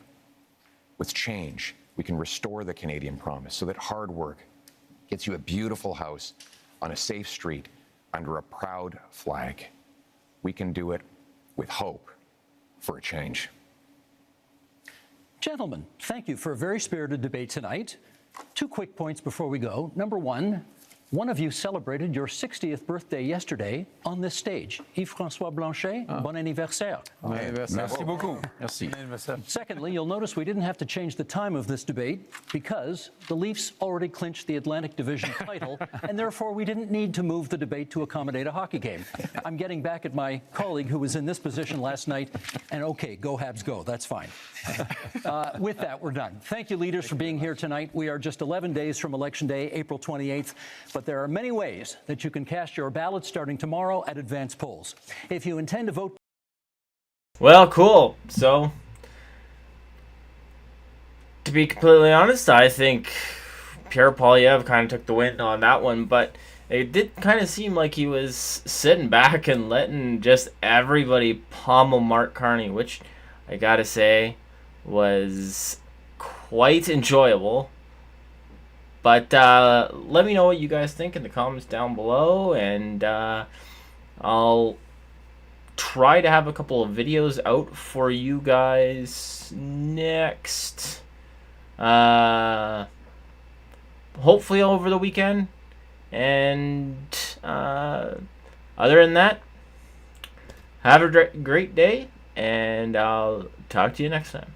With change, we can restore the Canadian promise so that hard work gets you a beautiful house on a safe street under a proud flag. We can do it with hope for a change. Gentlemen, thank you for a very spirited debate tonight. 2 quick points before we go. Number one of you celebrated your 60th birthday yesterday on this stage. Yves-François Blanchet, bon anniversaire. Merci beaucoup. Merci. Secondly, you'll notice we didn't have to change the time of this debate because the Leafs already clinched the Atlantic Division title, and therefore we didn't need to move the debate to accommodate a hockey game. I'm getting back at my colleague who was in this position last night, and okay, go Habs go, that's fine. With that, we're done. Thank you, leaders, for being here tonight. We are just 11 days from Election Day, April 28th, but there are many ways that you can cast your ballot starting tomorrow at advance polls. If you intend to vote... Well, cool. So, to be completely honest, I think Pierre Poilievre kind of took the win on that one, but it did kind of seem like he was sitting back and letting just everybody pommel Mark Carney, which I gotta say was quite enjoyable. But let me know what you guys think in the comments down below, and I'll try to have a couple of videos out for you guys next. Hopefully over the weekend. And other than that, have a great day, and I'll talk to you next time.